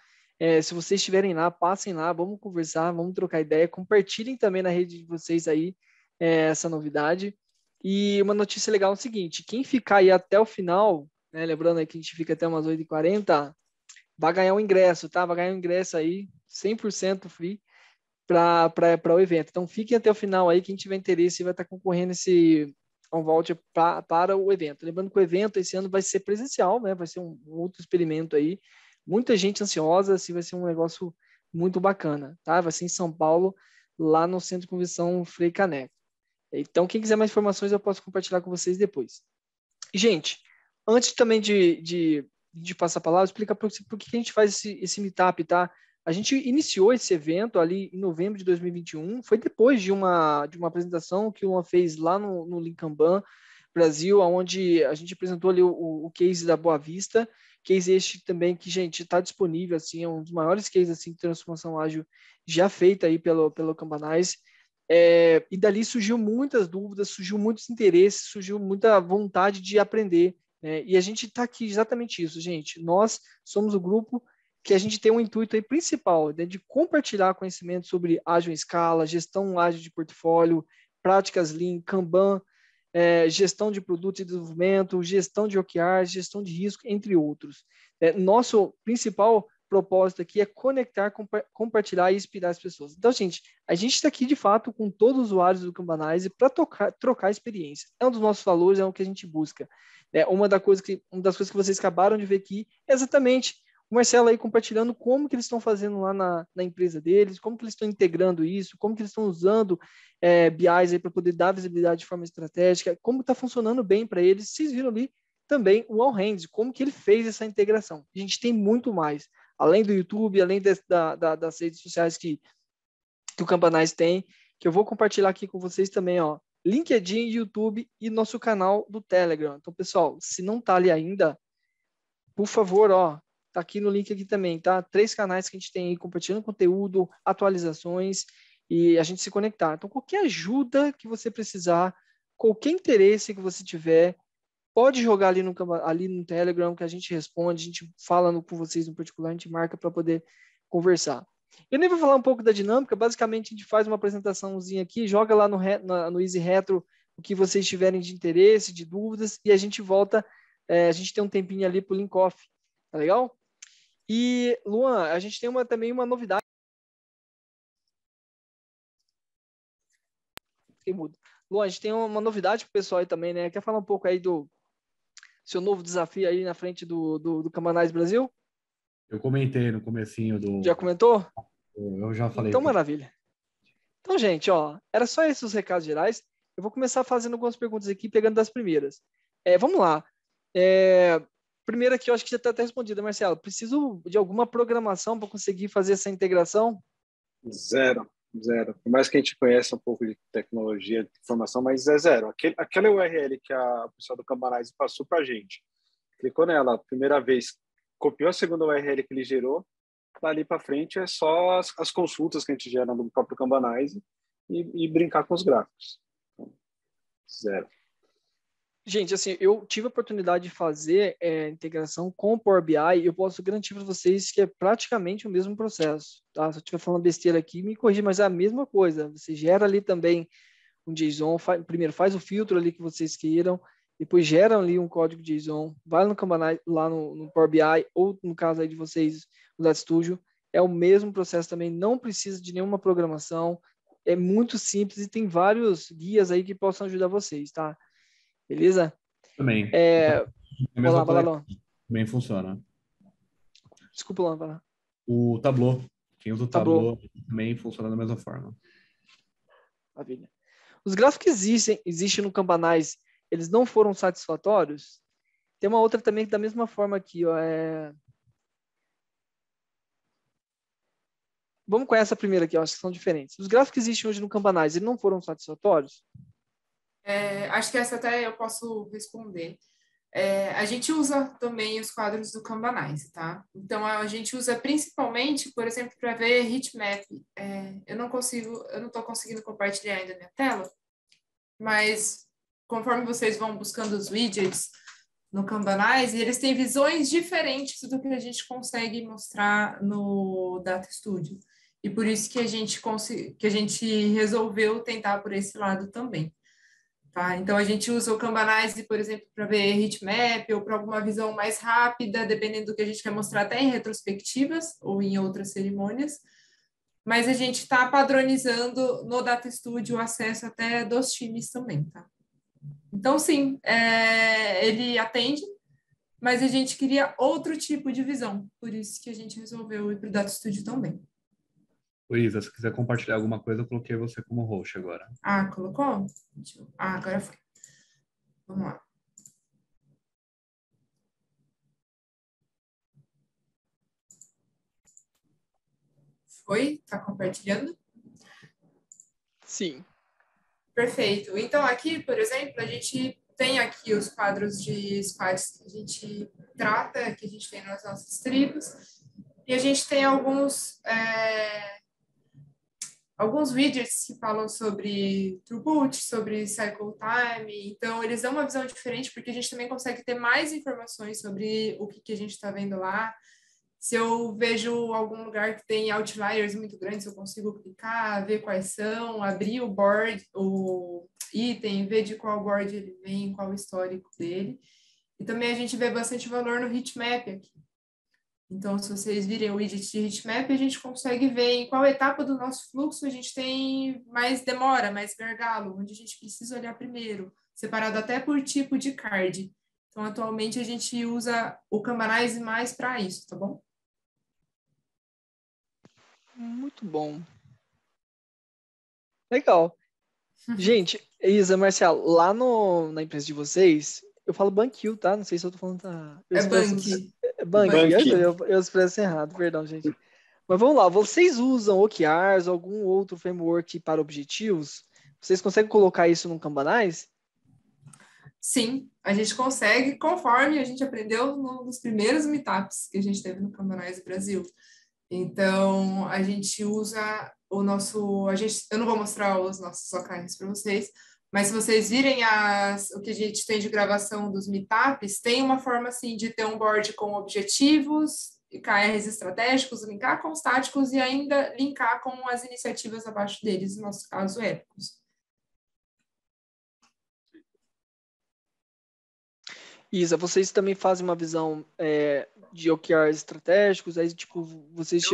se vocês estiverem lá, passem lá, vamos conversar, vamos trocar ideia, compartilhem também na rede de vocês aí essa novidade. E uma notícia legal é o seguinte, quem ficar aí até o final, né, lembrando aí que a gente fica até umas 8h40, vai ganhar um ingresso, tá? Vai ganhar um ingresso aí, 100% free, para o evento. Então, fiquem até o final aí, quem tiver interesse vai estar concorrendo um voucher para o evento. Lembrando que o evento esse ano vai ser presencial, né? Vai ser um outro experimento aí. Muita gente ansiosa, assim, vai ser um negócio muito bacana, tá? Vai ser em São Paulo, lá no Centro de Convenção Frei Caneca. Então, quem quiser mais informações, eu posso compartilhar com vocês depois. E, gente, antes também de passar a palavra, explicar por que a gente faz esse meetup, tá? A gente iniciou esse evento ali em novembro de 2021, foi depois de uma apresentação que o Luan fez lá no Linkamban, Brasil, onde a gente apresentou ali o case da Boa Vista, case este também que, gente, está disponível, assim, é um dos maiores cases assim, de transformação ágil já feita aí pelo Cabanais. E dali surgiu muitas dúvidas, surgiu muitos interesses, surgiu muita vontade de aprender, né? E a gente está aqui exatamente isso, gente. Nós somos o grupo que a gente tem um intuito aí principal, né, de compartilhar conhecimento sobre ágil em escala, gestão ágil de portfólio, práticas Lean, Kanban, gestão de produto e desenvolvimento, gestão de OKR, gestão de risco, entre outros. Nosso principal propósito aqui é conectar, compartilhar e inspirar as pessoas. Então, gente, a gente está aqui de fato com todos os usuários do Kanbanize para trocar experiência. É um dos nossos valores, é o que a gente busca. Uma das coisas que vocês acabaram de ver aqui é exatamente o Marcelo aí compartilhando como que eles estão fazendo lá na empresa deles, como que eles estão integrando isso, como que eles estão usando BIs aí para poder dar visibilidade de forma estratégica, como está funcionando bem para eles. Vocês viram ali também o All Hands, como que ele fez essa integração. A gente tem muito mais, além do YouTube, além das redes sociais que o Cabanais tem, que eu vou compartilhar aqui com vocês também, ó, LinkedIn, YouTube e nosso canal do Telegram. Então, pessoal, se não está ali ainda, por favor, ó, tá aqui no link aqui também, tá? 3 canais que a gente tem aí compartilhando conteúdo, atualizações e a gente se conectar. Então, qualquer ajuda que você precisar, qualquer interesse que você tiver, pode jogar ali no Telegram, que a gente responde, a gente fala com vocês no particular, a gente marca para poder conversar. Eu nem vou falar um pouco da dinâmica, basicamente a gente faz uma apresentaçãozinha aqui, joga lá no Easy Retro o que vocês tiverem de interesse, de dúvidas, e a gente volta, a gente tem um tempinho ali para o Link Off, tá legal? E, Luan, a gente tem também uma novidade. Fiquei mudo. Luan, a gente tem uma novidade para o pessoal aí também, né? Quer falar um pouco aí do seu novo desafio aí na frente do Cabanais Brasil? Eu comentei no comecinho do... Já comentou? Eu já falei. Então, maravilha. Então, gente, ó, era só esses os recados gerais. Eu vou começar fazendo algumas perguntas aqui, pegando das primeiras. Vamos lá. Primeiro aqui, eu acho que já está até respondida, Marcelo. Preciso de alguma programação para conseguir fazer essa integração? Zero. Por mais que a gente conheça um pouco de tecnologia, de informação, mas é zero. Aquela URL que a pessoa do Cabanais passou para a gente, clicou nela a primeira vez, copiou a segunda URL que ele gerou, dali para frente é só as consultas que a gente gera no próprio Cabanais e brincar com os gráficos. Então, zero. Gente, assim, eu tive a oportunidade de fazer integração com o Power BI e eu posso garantir para vocês que é praticamente o mesmo processo, tá? Se eu estiver falando besteira aqui, me corrija, mas é a mesma coisa. Você gera ali também um JSON, primeiro faz o filtro ali que vocês queiram, depois gera ali um código JSON, vai no Cabanais, lá no Power BI ou no caso aí de vocês, no Data Studio, é o mesmo processo também, não precisa de nenhuma programação, é muito simples e tem vários guias aí que possam ajudar vocês, tá? Beleza? Também. Vai lá. Também funciona. Desculpa, lá, vai lá. O Tableau. Quem usa o Tableau também funciona da mesma forma. Maravilha. Os gráficos que existem no Cabanais, eles não foram satisfatórios? Tem uma outra também que da mesma forma aqui, ó, Vamos com essa primeira aqui, ó, acho que são diferentes. Os gráficos que existem hoje no Cabanais, eles não foram satisfatórios? Acho que essa até eu posso responder. A gente usa também os quadros do Cabanais, tá? Então, a gente usa principalmente, por exemplo, para ver heatmap. Eu não estou conseguindo compartilhar ainda a minha tela, mas conforme vocês vão buscando os widgets no Cabanais, eles têm visões diferentes do que a gente consegue mostrar no Data Studio. E por isso que a gente resolveu tentar por esse lado também. Tá? Então, a gente usa o Cabanais, por exemplo, para ver heatmap ou para alguma visão mais rápida, dependendo do que a gente quer mostrar, até em retrospectivas ou em outras cerimônias. Mas a gente está padronizando no Data Studio o acesso até dos times também. Tá? Então, sim, ele atende, mas a gente queria outro tipo de visão. Por isso que a gente resolveu ir para o Data Studio também. Luísa, se quiser compartilhar alguma coisa, eu coloquei você como host agora. Ah, colocou? Agora foi. Vamos lá. Foi? Tá compartilhando? Sim. Perfeito. Então, aqui, por exemplo, a gente tem aqui os quadros de squads que a gente trata, que a gente tem nas nossas tribos, e a gente tem alguns widgets que falam sobre throughput, sobre cycle time, então eles dão uma visão diferente, porque a gente também consegue ter mais informações sobre o que a gente está vendo lá. Se eu vejo algum lugar que tem outliers muito grandes, eu consigo clicar, ver quais são, abrir o board, o item, ver de qual board ele vem, qual o histórico dele. E também a gente vê bastante valor no heatmap aqui. Então, se vocês virem o widget de heatmap, a gente consegue ver em qual etapa do nosso fluxo a gente tem mais demora, mais gargalo, onde a gente precisa olhar primeiro, separado até por tipo de card. Então, atualmente, a gente usa o Cabanais mais para isso, tá bom? Muito bom. Legal. Gente, Isa, Marcelo, lá na empresa de vocês, eu falo Banquil, tá? Não sei se eu tô falando... Banqui. Banqui. Eu expresso errado, perdão, gente. Mas vamos lá, vocês usam OKRs, algum outro framework para objetivos? Vocês conseguem colocar isso no Cabanais? Sim, a gente consegue, conforme a gente aprendeu nos primeiros meetups que a gente teve no Cabanais Brasil. Então, a gente usa eu não vou mostrar os nossos OKRs para vocês, mas se vocês virem o que a gente tem de gravação dos meetups, tem uma forma assim de ter um board com objetivos, KRs estratégicos, linkar com os táticos e ainda linkar com as iniciativas abaixo deles, no nosso caso, épicos. Isa, vocês também fazem uma visão de OKRs estratégicos? Aí, tipo, vocês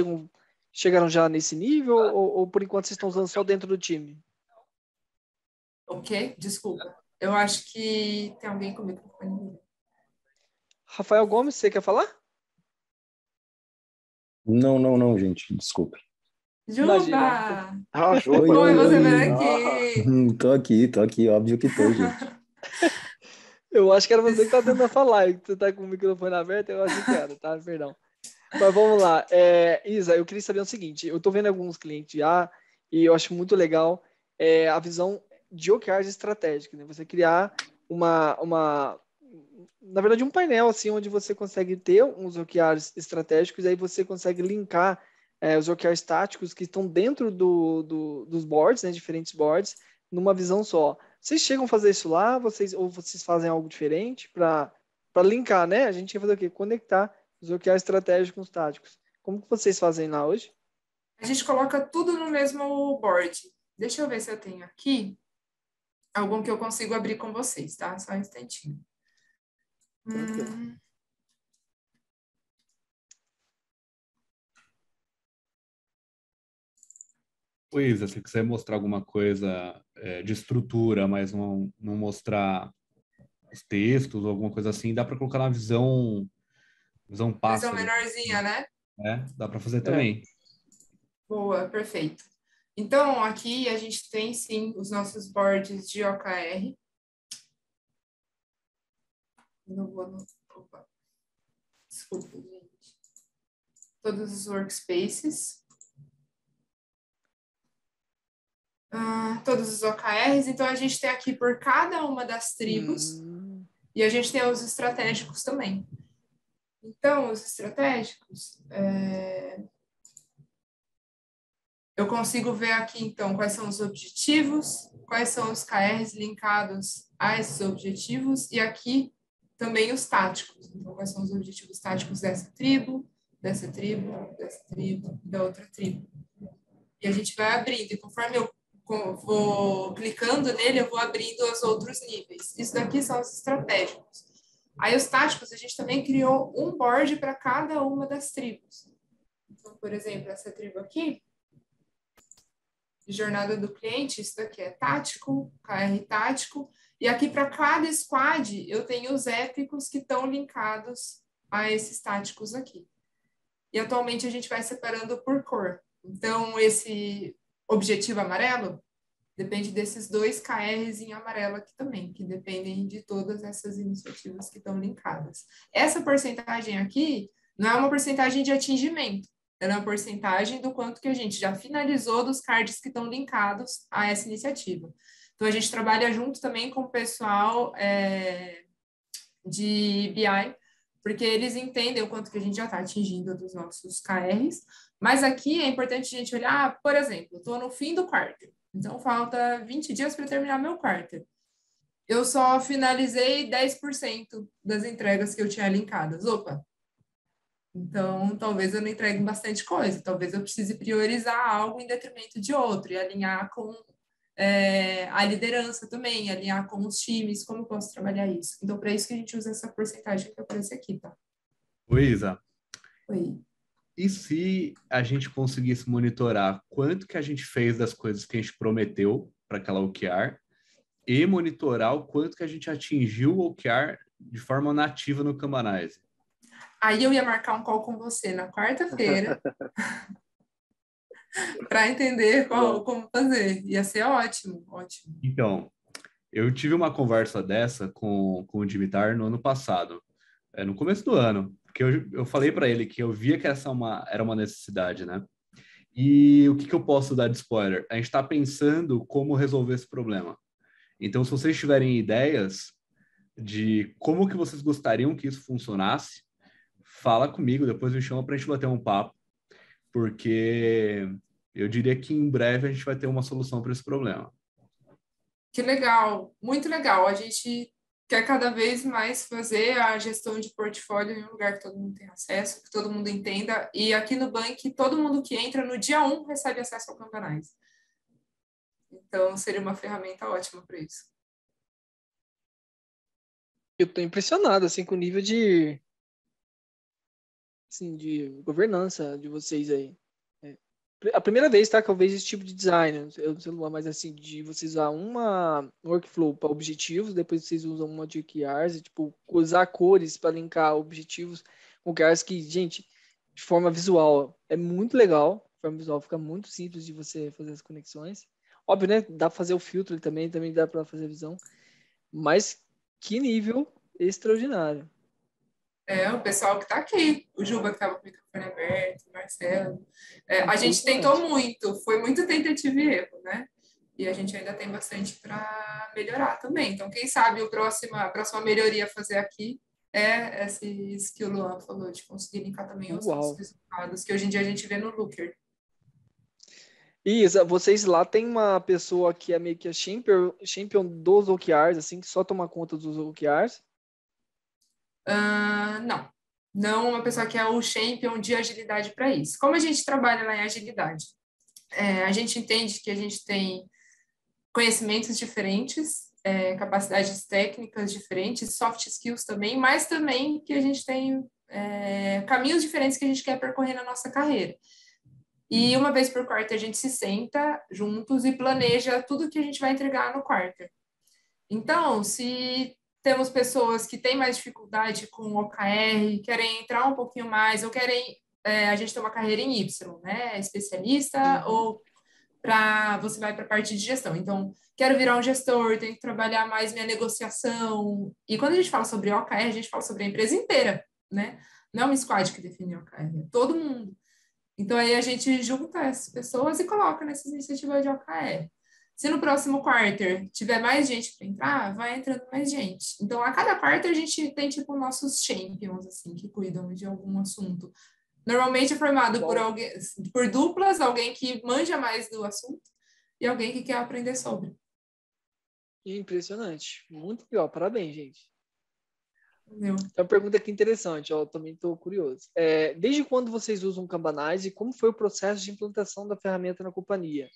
chegaram já nesse nível ou por enquanto vocês estão usando só dentro do time? O quê? Desculpa. Eu acho que tem alguém com o microfone. Rafael Gomes, você quer falar? Não, gente, desculpe. Juba! Ah, Juba! Oi, você oi. veio aqui. Tô aqui, óbvio que tô, gente. Eu acho que era você que tá tentando falar, e você tá com o microfone aberto, eu acho que era, tá? Perdão. Mas vamos lá. Isa, eu queria saber o seguinte, eu tô vendo alguns clientes já, e eu acho muito legal a visão de OKRs estratégicos, né? Você criar na verdade, um painel, assim, onde você consegue ter uns OKRs estratégicos, e aí você consegue linkar os OKRs táticos que estão dentro dos boards, né? Diferentes boards, numa visão só. Vocês chegam a fazer isso lá, ou vocês fazem algo diferente para linkar, né? A gente quer fazer o quê? Conectar os OKRs estratégicos com os táticos. Como que vocês fazem lá hoje? A gente coloca tudo no mesmo board. Deixa eu ver se eu tenho aqui algum que eu consigo abrir com vocês, tá? Só um instantinho. Isa, se quiser mostrar alguma coisa de estrutura, mas não mostrar os textos ou alguma coisa assim, dá para colocar na visão pássaro. Visão menorzinha, né? Dá para fazer também. Boa, perfeito. Então, aqui a gente tem, sim, os nossos boards de OKR. Opa. Desculpa, gente. Todos os workspaces. Todos os OKRs. Então, a gente tem aqui por cada uma das tribos. E a gente tem os estratégicos também. Então, os estratégicos... Eu consigo ver aqui, então, quais são os objetivos, quais são os KRs linkados a esses objetivos, e aqui também os táticos. Então, quais são os objetivos táticos dessa tribo, dessa tribo, dessa tribo, da outra tribo. E a gente vai abrindo, e conforme eu vou clicando nele, eu vou abrindo os outros níveis. Isso daqui são os estratégicos. Aí, os táticos, a gente também criou um board para cada uma das tribos. Então, por exemplo, essa tribo aqui, jornada do cliente, isso daqui é tático, KR tático, e aqui para cada squad eu tenho os épicos que estão linkados a esses táticos aqui. E atualmente a gente vai separando por cor. Então, esse objetivo amarelo depende desses 2 KRs em amarelo aqui também, que dependem de todas essas iniciativas que estão linkadas. Essa porcentagem aqui não é uma porcentagem de atingimento, ela é uma porcentagem do quanto que a gente já finalizou dos cards que estão linkados a essa iniciativa. Então, a gente trabalha junto também com o pessoal de BI, porque eles entendem o quanto que a gente já está atingindo dos nossos KRs. Mas aqui é importante a gente olhar, por exemplo, eu estou no fim do quarter, então falta 20 dias para terminar meu quarter. Eu só finalizei 10% das entregas que eu tinha linkadas. Opa! Então, talvez eu não entregue bastante coisa, talvez eu precise priorizar algo em detrimento de outro e alinhar com a liderança também, alinhar com os times, como eu posso trabalhar isso. Então, para isso que a gente usa essa porcentagem que aparece aqui, tá? Oi, Isa. Oi. E se a gente conseguisse monitorar quanto que a gente fez das coisas que a gente prometeu para aquela OKR e monitorar o quanto que a gente atingiu o OKR de forma nativa no Kanbanize? Aí eu ia marcar um call com você na quarta-feira para entender como fazer. Ia ser ótimo, ótimo. Então, eu tive uma conversa dessa com o Dimitar no ano passado, no começo do ano, porque eu falei para ele que eu via que essa era uma necessidade, né? E o que eu posso dar de spoiler? A gente está pensando como resolver esse problema. Então, se vocês tiverem ideias de como que vocês gostariam que isso funcionasse, fala comigo, depois me chama para a gente bater um papo, porque Eu diria que em breve a gente vai ter uma solução para esse problema. Que legal, muito legal. A gente quer cada vez mais fazer a gestão de portfólio em um lugar que todo mundo tem acesso, que todo mundo entenda. E aqui no Bank, todo mundo que entra no dia 1 recebe acesso ao Kanbanize. Então, seria uma ferramenta ótima para isso. Eu estou impressionado assim, com o nível assim, de governança de vocês aí. A primeira vez, tá, que eu vejo esse tipo de design, eu não sei lá, mas assim, de vocês usar uma workflow para objetivos, depois vocês usam uma de OKRs, e, tipo, usar cores para linkar objetivos com OKRs que, gente, de forma visual, é muito legal, de forma visual fica muito simples de você fazer as conexões. Óbvio, né, dá para fazer o filtro também dá para fazer a visão, mas que nível extraordinário. O pessoal que está aqui, o Juba que estava com o microfone aberto, o Marcelo. A gente tentou muito, foi muito tentativa e erro, né? E a gente ainda tem bastante para melhorar também. Então, quem sabe a próxima melhoria a fazer aqui é esse que o Luan falou, de conseguir linkar também os resultados, que hoje em dia a gente vê no Looker. Isa, vocês lá tem uma pessoa que é meio que a champion dos OKRs, assim, que só toma conta dos OKRs? Não uma pessoa que é o champion de agilidade para isso. Como a gente trabalha lá em agilidade, a gente entende que a gente tem conhecimentos diferentes, capacidades técnicas diferentes, soft skills também, mas também que a gente tem caminhos diferentes que a gente quer percorrer na nossa carreira. E uma vez por quarto a gente se senta juntos e planeja tudo que a gente vai entregar no quarto. Então, se temos pessoas que têm mais dificuldade com OKR, querem entrar um pouquinho mais, ou querem a gente ter uma carreira em Y, né? Especialista, ou você vai para a parte de gestão. Então, quero virar um gestor, tenho que trabalhar mais minha negociação. E quando a gente fala sobre OKR, a gente fala sobre a empresa inteira, né? Não é uma squad que define OKR, é todo mundo. Então, aí a gente junta essas pessoas e coloca nessas iniciativas de OKR. Se no próximo quarter tiver mais gente para entrar, vai entrando mais gente. Então, a cada quarter a gente tem, tipo, nossos champions, assim, que cuidam de algum assunto. Normalmente é formado por duplas, alguém que manja mais do assunto e alguém que quer aprender sobre. Impressionante. Muito legal. Parabéns, gente. Meu. Tem uma pergunta aqui interessante, eu também estou curioso. Desde quando vocês usam o Kanbanize e como foi o processo de implantação da ferramenta na companhia?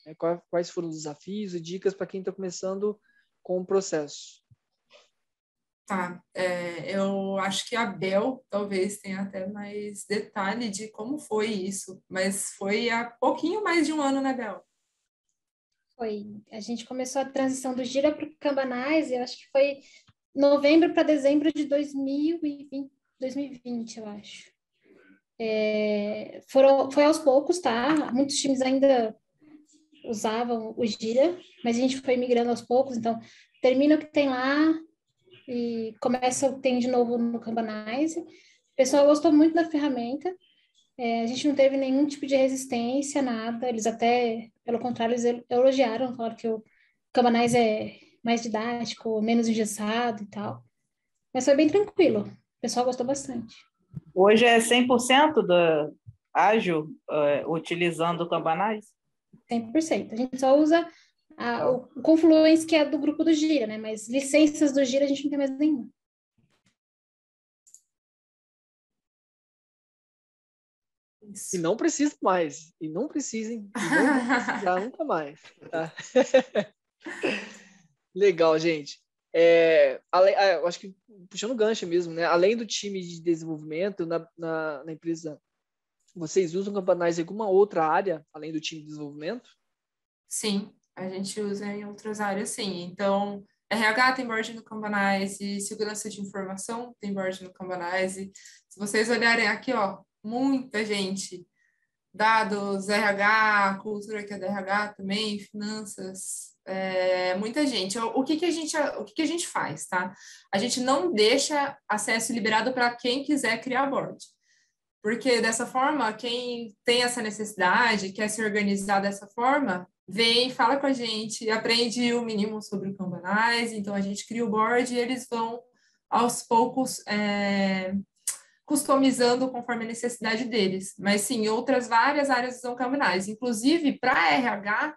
Quais foram os desafios e dicas para quem está começando com o processo? Tá, eu acho que a Bel talvez tenha até mais detalhe de como foi isso, mas foi há pouquinho mais de um ano, né, Bel? Foi. A gente começou a transição do Gira para o Kanbanize, eu acho que foi novembro para dezembro de 2020, eu acho. Foi aos poucos, tá? Muitos times ainda usavam o Gira, mas a gente foi migrando aos poucos, então termina o que tem lá e começa o que tem de novo no Kanbanize. O pessoal gostou muito da ferramenta, a gente não teve nenhum tipo de resistência, nada, eles até, pelo contrário, eles elogiaram, falaram que o Kanbanize é mais didático, menos engessado e tal. Mas foi bem tranquilo. O pessoal gostou bastante. Hoje é 100% da ágil utilizando o Kanbanize? 100%. A gente só usa o Confluence, que é do grupo do Gira, né? Mas licenças do Gira a gente não tem mais nenhuma. E não precisa mais. E não precisem. E não vão precisar nunca mais. Tá? Legal, gente. Eu acho que puxando o gancho mesmo, né? Além do time de desenvolvimento na empresa, vocês usam o Kanbanize em alguma outra área, além do time de desenvolvimento? Sim, a gente usa em outras áreas, sim. Então, RH tem board no Kanbanize, segurança de informação tem board no Kanbanize. Se vocês olharem aqui, ó, muita gente, dados, RH, cultura que é da RH também, finanças, muita gente. O que a gente faz, tá? A gente não deixa acesso liberado para quem quiser criar board. Porque dessa forma, quem tem essa necessidade, quer se organizar dessa forma, vem, fala com a gente, aprende o mínimo sobre o Kanbanize, então a gente cria o board e eles vão, aos poucos, customizando conforme a necessidade deles. Mas sim, outras várias áreas usam Kanban. Inclusive, para RH,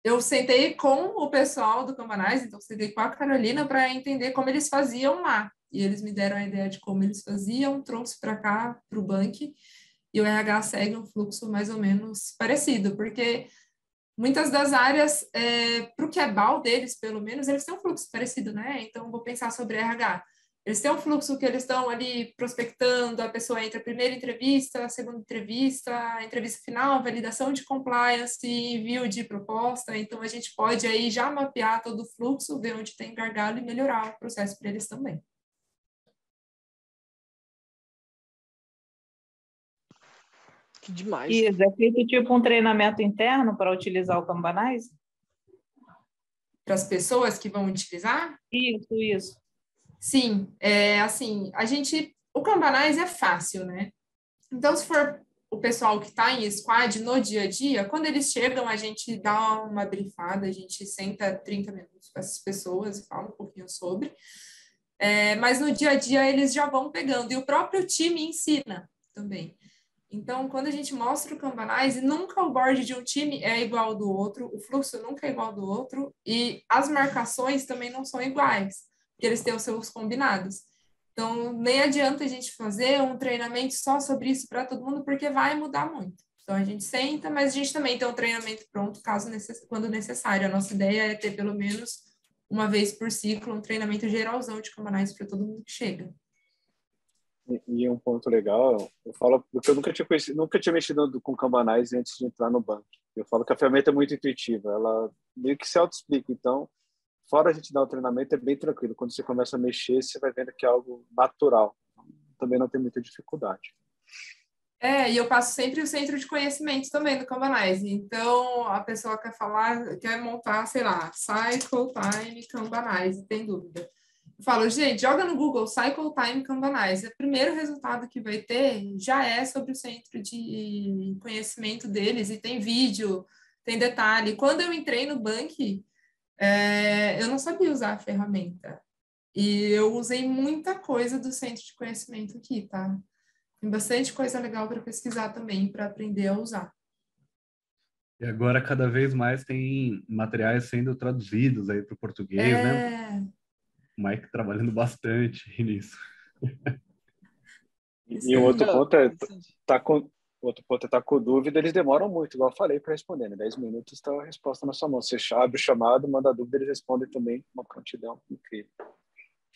eu sentei com o pessoal do Kanban, então sentei com a Carolina para entender como eles faziam lá. E eles me deram a ideia de como eles faziam, trouxe para cá, para o Bank, e o RH segue um fluxo mais ou menos parecido, porque muitas das áreas, para o que é BAU deles, pelo menos, eles têm um fluxo parecido, né? Então, vou pensar sobre RH. Eles têm um fluxo que eles estão ali prospectando, a pessoa entra a primeira entrevista, a segunda entrevista, a entrevista final, validação de compliance, envio de proposta. Então, a gente pode aí já mapear todo o fluxo, ver onde tem gargalo e melhorar o processo para eles também. Que demais. E é feito tipo um treinamento interno para utilizar o Kanbanize? Para as pessoas que vão utilizar? Isso. Sim, assim, o Kanbanize é fácil, né? Então, se for o pessoal que está em squad no dia a dia, quando eles chegam, a gente dá uma brifada, a gente senta 30 minutos com essas pessoas e fala um pouquinho sobre. Mas no dia a dia eles já vão pegando, e o próprio time ensina também. Então, quando a gente mostra o Kanbanize, nunca o board de um time é igual ao do outro, o fluxo nunca é igual ao do outro, e as marcações também não são iguais, porque eles têm os seus combinados. Então, nem adianta a gente fazer um treinamento só sobre isso para todo mundo, porque vai mudar muito. Então, a gente senta, mas a gente também tem um treinamento pronto quando necessário. A nossa ideia é ter pelo menos uma vez por ciclo um treinamento geralzão de Kanbanize para todo mundo que chega. E um ponto legal, eu falo porque eu nunca tinha mexido com Kanbanize antes de entrar no banco. Eu falo que a ferramenta é muito intuitiva, ela meio que se auto-explica. Então, fora a gente dar o treinamento, é bem tranquilo. Quando você começa a mexer, você vai vendo que é algo natural. Também não tem muita dificuldade. E eu passo sempre o centro de conhecimento também do Kanbanize. Então, a pessoa quer montar, sei lá, Cycle Time Kanbanize, tem dúvida. Eu falo, gente, joga no Google Cycle Time Kanbanize. O primeiro resultado que vai ter já é sobre o centro de conhecimento deles, e tem vídeo, tem detalhe. Quando eu entrei no Bank, eu não sabia usar a ferramenta. E eu usei muita coisa do centro de conhecimento aqui, tá? Tem bastante coisa legal para pesquisar também, para aprender a usar. E agora, cada vez mais, tem materiais sendo traduzidos aí para o português, né? O Mike trabalhando bastante nisso. E o outro ponto é tá com dúvida, eles demoram muito, igual eu falei, para responder, né? 10 minutos está a resposta na sua mão. Você abre o chamado, manda a dúvida, eles respondem também uma prontidão incrível.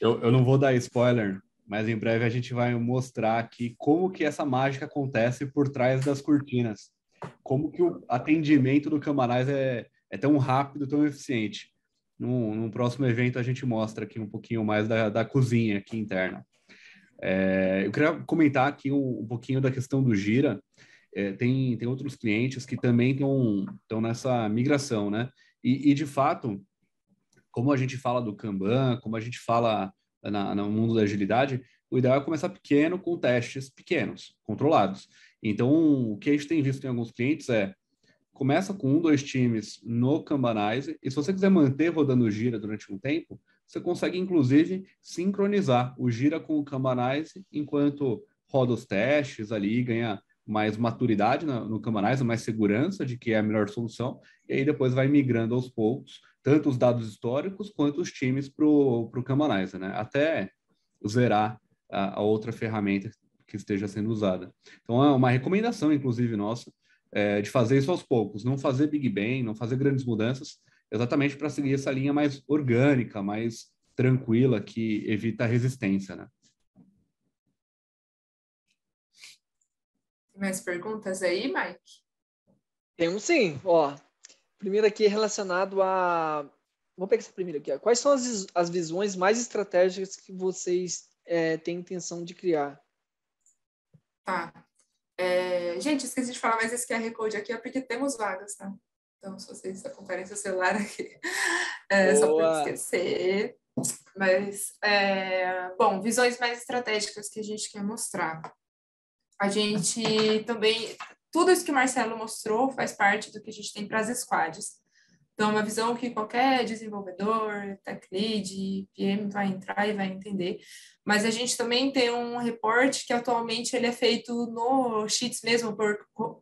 Eu não vou dar spoiler, mas em breve a gente vai mostrar aqui como que essa mágica acontece por trás das cortinas. Como que o atendimento do Kanbanize é tão rápido, tão eficiente. Num próximo evento a gente mostra aqui um pouquinho mais da cozinha aqui interna. Eu queria comentar aqui um pouquinho da questão do Gira. Tem outros clientes que também estão nessa migração, né? E de fato, como a gente fala do Kanban, como a gente fala no mundo da agilidade, o ideal é começar pequeno, com testes pequenos, controlados. Então, o que a gente tem visto em alguns clientes começa com 1, 2 times no Kanbanize, e se você quiser manter rodando o Gira durante um tempo, você consegue, inclusive, sincronizar o Gira com o Kanbanize enquanto roda os testes ali, ganha mais maturidade no Kanbanize, mais segurança de que é a melhor solução, e aí depois vai migrando aos poucos, tanto os dados históricos quanto os times para o Kanbanize, né? Até zerar a outra ferramenta que esteja sendo usada. Então, é uma recomendação, inclusive, nossa, de fazer isso aos poucos, não fazer Big Bang, não fazer grandes mudanças, exatamente para seguir essa linha mais orgânica, mais tranquila, que evita a resistência, né? Tem mais perguntas aí, Mike? Temos sim. Ó, primeiro aqui é relacionado a... Vou pegar essa primeira aqui. Ó. Quais são as visões mais estratégicas que vocês têm intenção de criar? Tá. Gente, esqueci de falar, mas esse QR Code aqui é porque temos vagas, tá? Então, se vocês acompanharem seu celular aqui, só para não esquecer. Mas, bom, visões mais estratégicas que a gente quer mostrar. A gente também, tudo isso que o Marcelo mostrou faz parte do que a gente tem para as squads. Então, é uma visão que qualquer desenvolvedor, tech lead, PM vai entrar e vai entender. Mas a gente também tem um report que atualmente ele é feito no Sheets mesmo,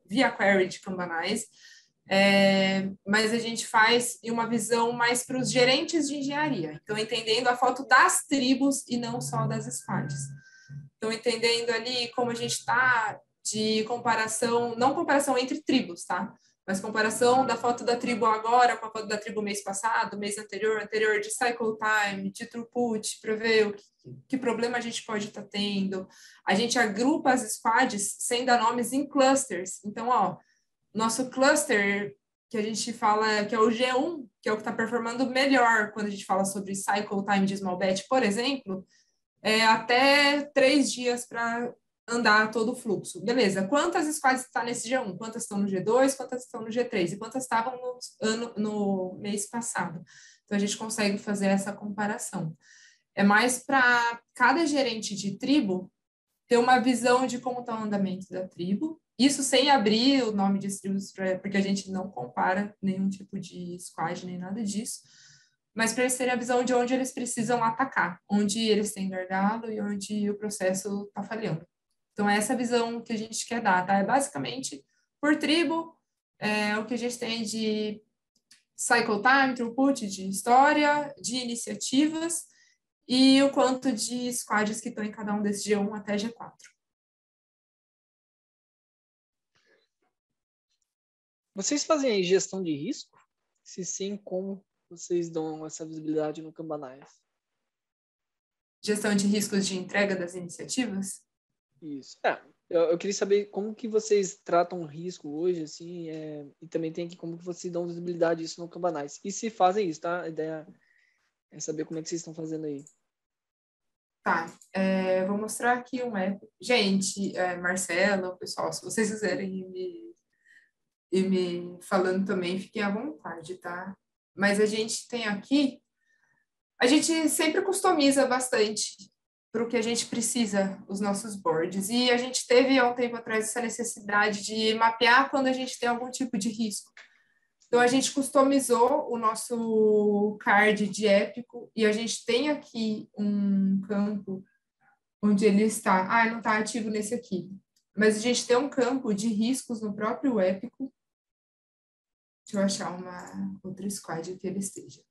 via query de Kanbanize, mas a gente faz uma visão mais para os gerentes de engenharia. Então, entendendo a foto das tribos e não só das squads. Então, entendendo ali como a gente está de comparação, não comparação entre tribos, tá? Mas comparação da foto da tribo agora com a foto da tribo mês passado, mês anterior, de cycle time, de throughput, para ver que problema a gente pode estar tendo. A gente agrupa as squads sem dar nomes em clusters. Então, ó, nosso cluster, que a gente fala que é o G1, que é o que está performando melhor quando a gente fala sobre cycle time de small batch, por exemplo, até 3 dias para andar todo o fluxo. Beleza, quantas squads estão nesse G1? Quantas estão no G2? Quantas estão no G3? E quantas estavam no mês passado? Então, a gente consegue fazer essa comparação. É mais para cada gerente de tribo ter uma visão de como está o andamento da tribo. Isso sem abrir o nome de tribos, porque a gente não compara nenhum tipo de squad, nem nada disso. Mas para eles terem a visão de onde eles precisam atacar, onde eles têm gargalo e onde o processo está falhando. Então, é essa visão que a gente quer dar, tá? É basicamente, por tribo, o que a gente tem de cycle time, throughput, de história, de iniciativas e o quanto de squads que estão em cada um desses G1 até G4. Vocês fazem aí gestão de risco? Se sim, como vocês dão essa visibilidade no Kanbanize? Gestão de riscos de entrega das iniciativas? Isso. Eu queria saber como que vocês tratam o risco hoje, assim, e também tem aqui como que vocês dão visibilidade isso no Kanbanize. E se fazem isso, tá? A ideia é saber como é que vocês estão fazendo aí. Tá, vou mostrar aqui um app. Gente, Marcelo, pessoal, se vocês quiserem ir me falando também, fiquem à vontade, tá? Mas a gente tem aqui, a gente sempre customiza bastante para o que a gente precisa, os nossos boards. E a gente teve, há um tempo atrás, essa necessidade de mapear quando a gente tem algum tipo de risco. Então, a gente customizou o nosso card de épico e a gente tem aqui um campo onde ele está. Não está ativo nesse aqui. Mas a gente tem um campo de riscos no próprio épico. Deixa eu achar uma outra squad que ele esteja.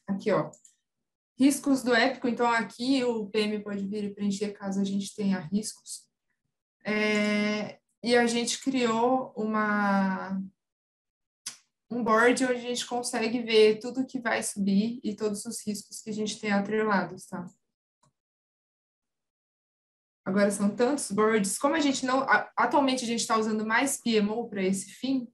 Aqui, ó. Riscos do épico, então aqui o PM pode vir e preencher caso a gente tenha riscos. E a gente criou um board onde a gente consegue ver tudo que vai subir e todos os riscos que a gente tem atrelados, tá? Agora são tantos boards, como a gente não... Atualmente a gente está usando mais PMO para esse fim.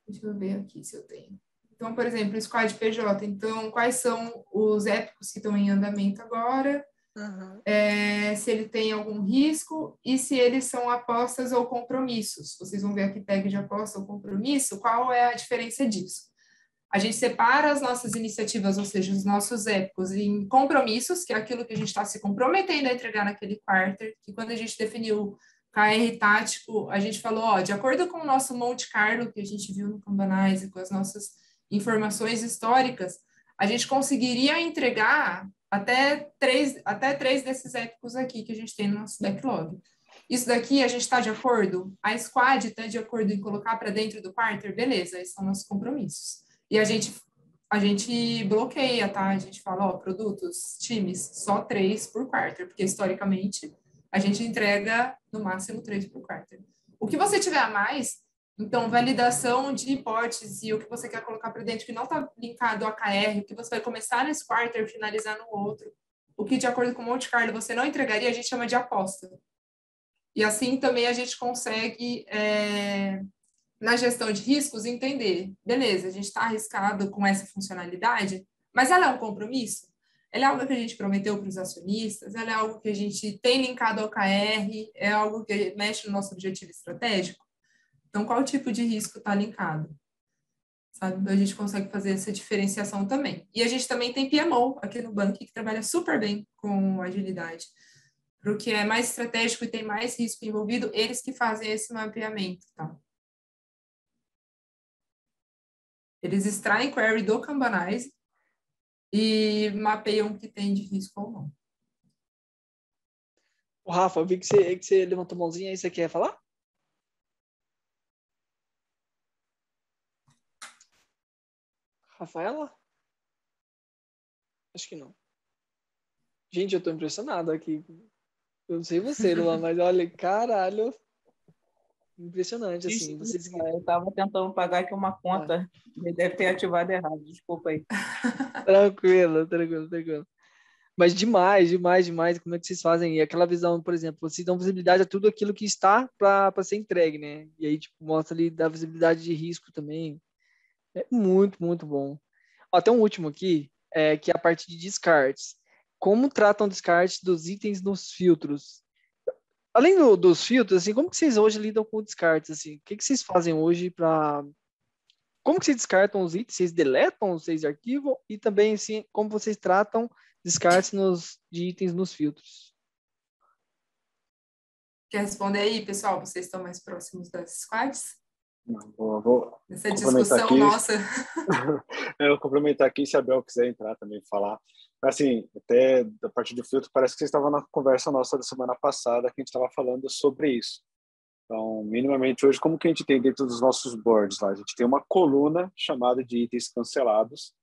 Deixa eu ver aqui se eu tenho. Então, por exemplo, Squad PJ. Então, quais são os épicos que estão em andamento agora? Uhum. Se ele tem algum risco e se eles são apostas ou compromissos. Vocês vão ver aqui tag de aposta ou compromisso. Qual é a diferença disso? A gente separa as nossas iniciativas, ou seja, os nossos épicos, em compromissos, que é aquilo que a gente está se comprometendo a entregar naquele quarter, que quando a gente definiu KR tático, a gente falou, ó, de acordo com o nosso Monte Carlo, que a gente viu no Kanbanize, com as nossas informações históricas, a gente conseguiria entregar até três desses épicos aqui que a gente tem no nosso backlog. Isso daqui a gente está de acordo? A squad está de acordo em colocar para dentro do quarter? Beleza, esses são nossos compromissos. E a gente bloqueia, tá? A gente fala, ó, produtos, times, só 3 por quarter, porque historicamente a gente entrega no máximo 3 por quarter. O que você tiver a mais, então, validação de hipótese e o que você quer colocar para dentro que não está linkado ao AKR, o que você vai começar nesse quarter e finalizar no outro, o que de acordo com o Monte Carlo você não entregaria, a gente chama de aposta. E assim também a gente consegue, na gestão de riscos, entender, beleza, a gente está arriscado com essa funcionalidade, mas ela é um compromisso? Ela é algo que a gente prometeu para os acionistas? Ela é algo que a gente tem linkado ao KR? É algo que mexe no nosso objetivo estratégico? Então, qual tipo de risco está linkado? Sabe? Então, a gente consegue fazer essa diferenciação também. E a gente também tem PMO aqui no banco, que trabalha super bem com agilidade. para o que é mais estratégico e tem mais risco envolvido, eles que fazem esse mapeamento, tá? Eles extraem query do Kanbanize e mapeiam o que tem de risco ou não. O Rafa, eu vi que você levantou a mãozinha aí, você quer falar? Rafaela? Acho que não. Gente, eu tô impressionado aqui. Eu não sei você, Luan, mas olha, caralho. Impressionante, assim. Vocês... Eu estava tentando pagar aqui uma conta. Ele deve ter ativado errado. Desculpa aí. Tranquilo. Mas demais. Como é que vocês fazem? E aquela visão, por exemplo, vocês dão visibilidade a tudo aquilo que está para ser entregue, né? E aí, tipo, mostra ali da visibilidade de risco também. É muito bom. Ó, tem um último aqui, que é a parte de descartes. Como tratam descartes dos itens nos filtros? Além dos filtros, assim, como que vocês hoje lidam com descartes? Assim? O que vocês fazem hoje para... Como que vocês descartam os itens? Vocês deletam, vocês arquivam? E também, assim, como vocês tratam descartes de itens nos filtros? Quer responder aí, pessoal? Vocês estão mais próximos das squads? Vou Essa discussão aqui. nossa. Eu vou complementar aqui, se a Bel quiser entrar também falar. Assim, até da parte do filtro, parece que vocês estavam na conversa nossa da semana passada, que a gente estava falando sobre isso. Então, minimamente hoje, como que a gente tem dentro dos nossos boards lá? A gente tem uma coluna chamada de itens cancelados,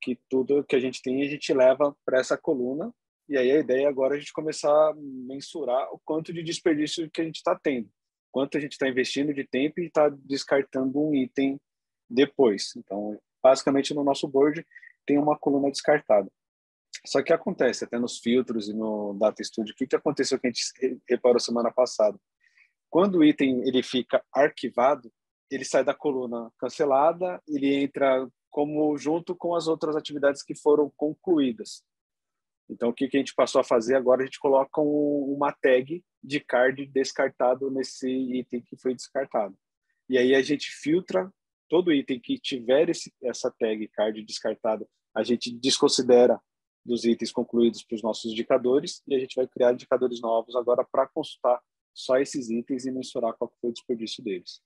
que tudo que a gente leva para essa coluna, e aí a ideia agora é a gente começar a mensurar o quanto de desperdício que a gente está tendo, quanto a gente está investindo de tempo e está descartando um item depois. Então, basicamente, no nosso board tem uma coluna descartada. Só que acontece, até nos filtros e no Data Studio, o que aconteceu que a gente reparou semana passada? Quando o item ele fica arquivado, ele sai da coluna cancelada, ele entra como junto com as outras atividades que foram concluídas. Então, o que a gente passou a fazer agora? A gente coloca uma tag de card descartado nesse item que foi descartado. E aí a gente filtra todo item que tiver essa tag card descartada, a gente desconsidera dos itens concluídos para os nossos indicadores e a gente vai criar indicadores novos agora para consultar só esses itens e mensurar qual foi o desperdício deles.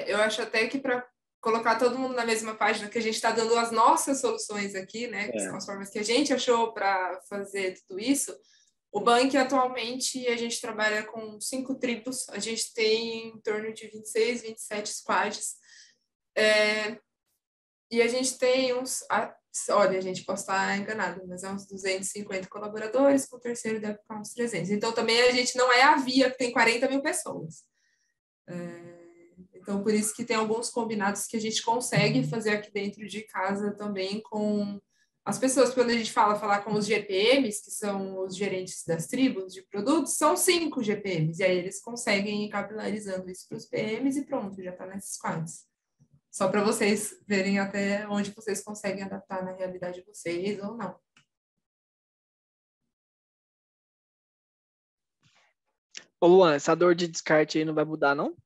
Eu acho até que para colocar todo mundo na mesma página, que a gente está dando as nossas soluções aqui, né? Que são as formas que a gente achou para fazer tudo isso. O Bank, atualmente, a gente trabalha com 5 tribos. A gente tem em torno de 26, 27 squads. E a gente tem olha, a gente pode estar enganado, mas é uns 250 colaboradores, com o terceiro deve ficar uns 300. Então, também a gente não é a Via, que tem 40 mil pessoas. Então, por isso que tem alguns combinados que a gente consegue fazer aqui dentro de casa também com as pessoas. Quando a gente falar com os GPMs, que são os gerentes das tribos de produtos, são 5 GPMs. E aí eles conseguem ir capilarizando isso para os PMs e pronto, já está nesses squads. Só para vocês verem até onde vocês conseguem adaptar na realidade de vocês ou não. Ô Luan, essa dor de descarte aí não vai mudar, não?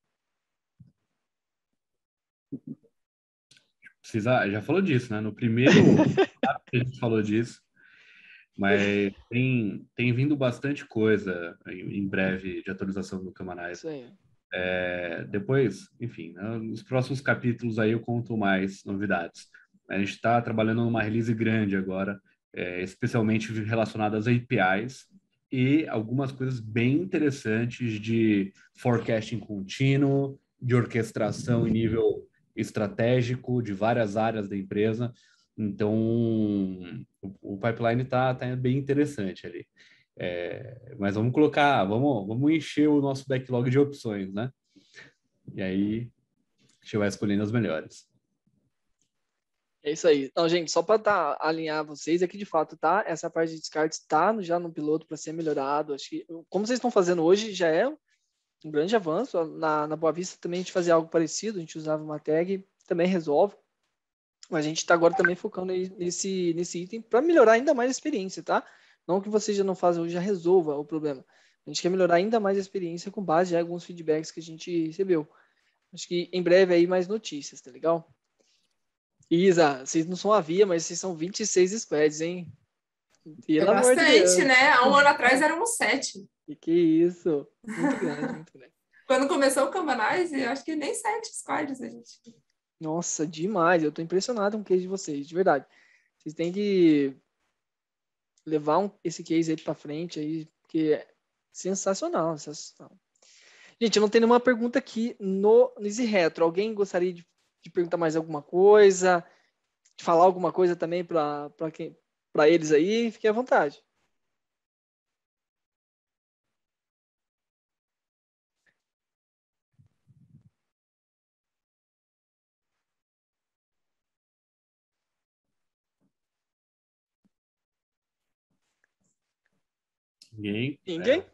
Já falou disso, né? No primeiro a gente falou disso, mas tem vindo bastante coisa em breve de atualização do Kanbanize. Isso aí. Depois, enfim, nos próximos capítulos aí eu conto mais novidades. A gente está trabalhando numa release grande agora, especialmente relacionadas a APIs e algumas coisas bem interessantes de forecasting contínuo, de orquestração em nível estratégico de várias áreas da empresa. Então, o pipeline tá bem interessante ali. Mas vamos encher o nosso backlog de opções, né? E aí, a gente vai escolhendo as melhores. É isso aí. Então, gente, só para alinhar vocês, aqui de fato, tá? Essa parte de descartes está já no piloto para ser melhorado. Acho que, como vocês estão fazendo hoje, já é um grande avanço. Na Boa Vista também a gente fazia algo parecido, a gente usava uma tag, também resolve. Mas a gente está agora também focando nesse item para melhorar ainda mais a experiência, tá? Não que vocês já não fazem hoje, já resolva o problema. A gente quer melhorar ainda mais a experiência com base em alguns feedbacks que a gente recebeu. Acho que em breve aí mais notícias, tá legal? Isa, vocês não são a Via, mas vocês são 26 squads, hein? Pelo amor de bastante, Deus. né? Há um ano atrás éramos 7. Que isso. Muito grande, muito grande. Quando começou o Cambanais, eu acho que nem 7 squads a gente. Nossa, demais. Eu tô impressionado com o case de vocês, de verdade. Vocês têm que levar esse case aí pra frente aí, porque é sensacional, sensacional. Gente, eu não tenho nenhuma pergunta aqui no Easy Retro. Alguém gostaria de perguntar mais alguma coisa? De falar alguma coisa também para eles aí? Fiquem à vontade. Ninguém? Ninguém?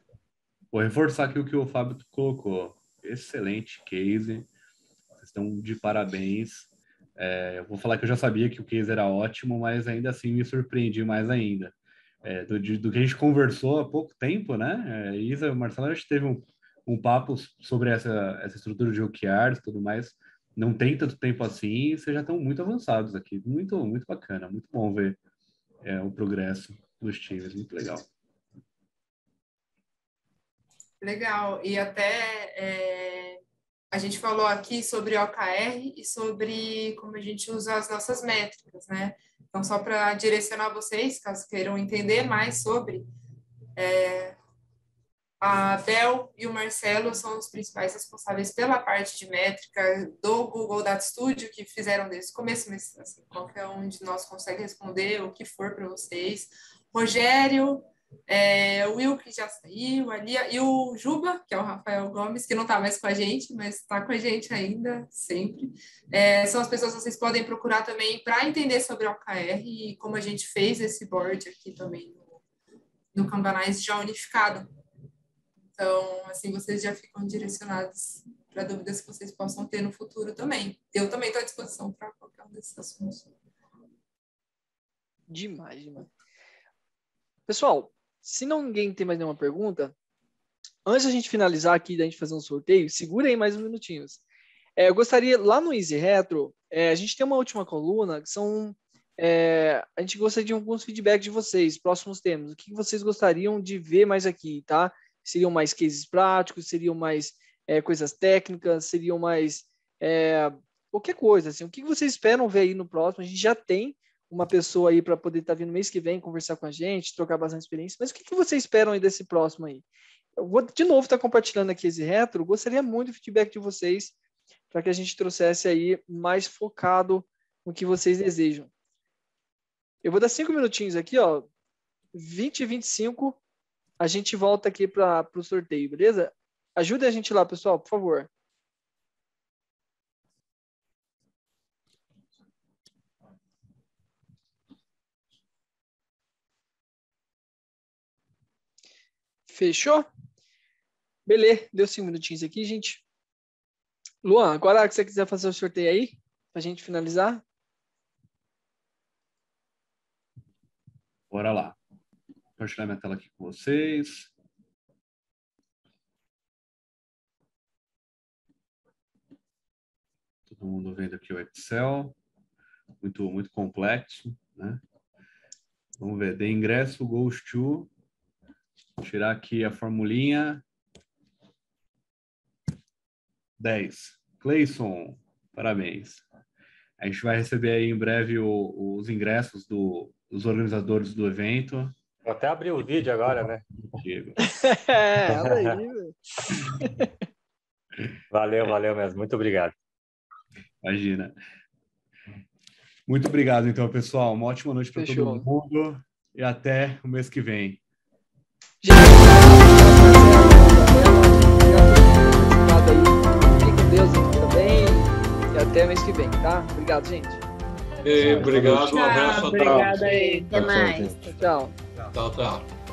Vou reforçar aqui o que o Fábio colocou. Excelente case. Vocês estão de parabéns. Eu vou falar que eu já sabia que o case era ótimo, mas ainda assim me surpreendi mais ainda. Do que a gente conversou há pouco tempo, né? Isa e o Marcelo, a gente teve um papo sobre essa estrutura de OKRs e tudo mais. Não tem tanto tempo assim, e vocês já estão muito avançados aqui. Muito, muito bacana. Muito bom ver o progresso dos times. Muito legal. Legal. E até a gente falou aqui sobre OKR e sobre como a gente usa as nossas métricas, né? Então, só para direcionar vocês, caso queiram entender mais sobre, a Bel e o Marcelo são os principais responsáveis pela parte de métrica do Google Data Studio, que fizeram desde o começo, mas assim, qualquer um de nós consegue responder o que for para vocês. Rogério, o Will, que já saiu, ali, e o Juba, que é o Rafael Gomes, que não está mais com a gente, mas está com a gente ainda, sempre. São as pessoas que vocês podem procurar também para entender sobre o OKR e como a gente fez esse board aqui também no Cambanais já unificado. Então, assim, vocês já ficam direcionados para dúvidas que vocês possam ter no futuro também. Eu também estou à disposição para qualquer um desses assuntos. Demais, demais. Pessoal, se ninguém tem mais nenhuma pergunta, antes da gente finalizar aqui, da gente fazer um sorteio, segura aí mais uns minutinhos. Eu gostaria, lá no Easy Retro, a gente tem uma última coluna, que são... a gente gostaria de alguns feedbacks de vocês, próximos temas. O que vocês gostariam de ver mais aqui, tá? Seriam mais cases práticos, seriam mais coisas técnicas, seriam mais qualquer coisa. Assim. O que vocês esperam ver aí no próximo? A gente já tem uma pessoa aí para poder estar vindo mês que vem conversar com a gente, trocar bastante experiência, mas o que vocês esperam aí desse próximo aí? Eu vou de novo estar compartilhando aqui esse retro, gostaria muito do feedback de vocês para que a gente trouxesse aí mais focado no que vocês desejam. Eu vou dar 5 minutinhos aqui, ó, 20 e 25, a gente volta aqui para o sorteio, beleza? Ajude a gente lá, pessoal, por favor. Fechou? Beleza, deu 5 minutinhos aqui, gente. Luan, agora que você quiser fazer o sorteio aí, para a gente finalizar. Bora lá. Vou compartilhar minha tela aqui com vocês. Todo mundo vendo aqui o Excel. Muito, muito complexo, né? Vamos ver. The ingresso goes to... Vou tirar aqui a formulinha. 10. Cleison, parabéns. A gente vai receber aí em breve os ingressos dos organizadores do evento. Vou até abrir o vídeo agora, né? Diego. Olha aí, velho. Valeu mesmo. Muito obrigado. Imagina. Muito obrigado, então, pessoal. Uma ótima noite para todo mundo e até o mês que vem. Fique com Deus também e até mês que vem, tá? Obrigado, gente. Obrigado, um abraço. Obrigada aí. Até mais. Tchau. Tchau.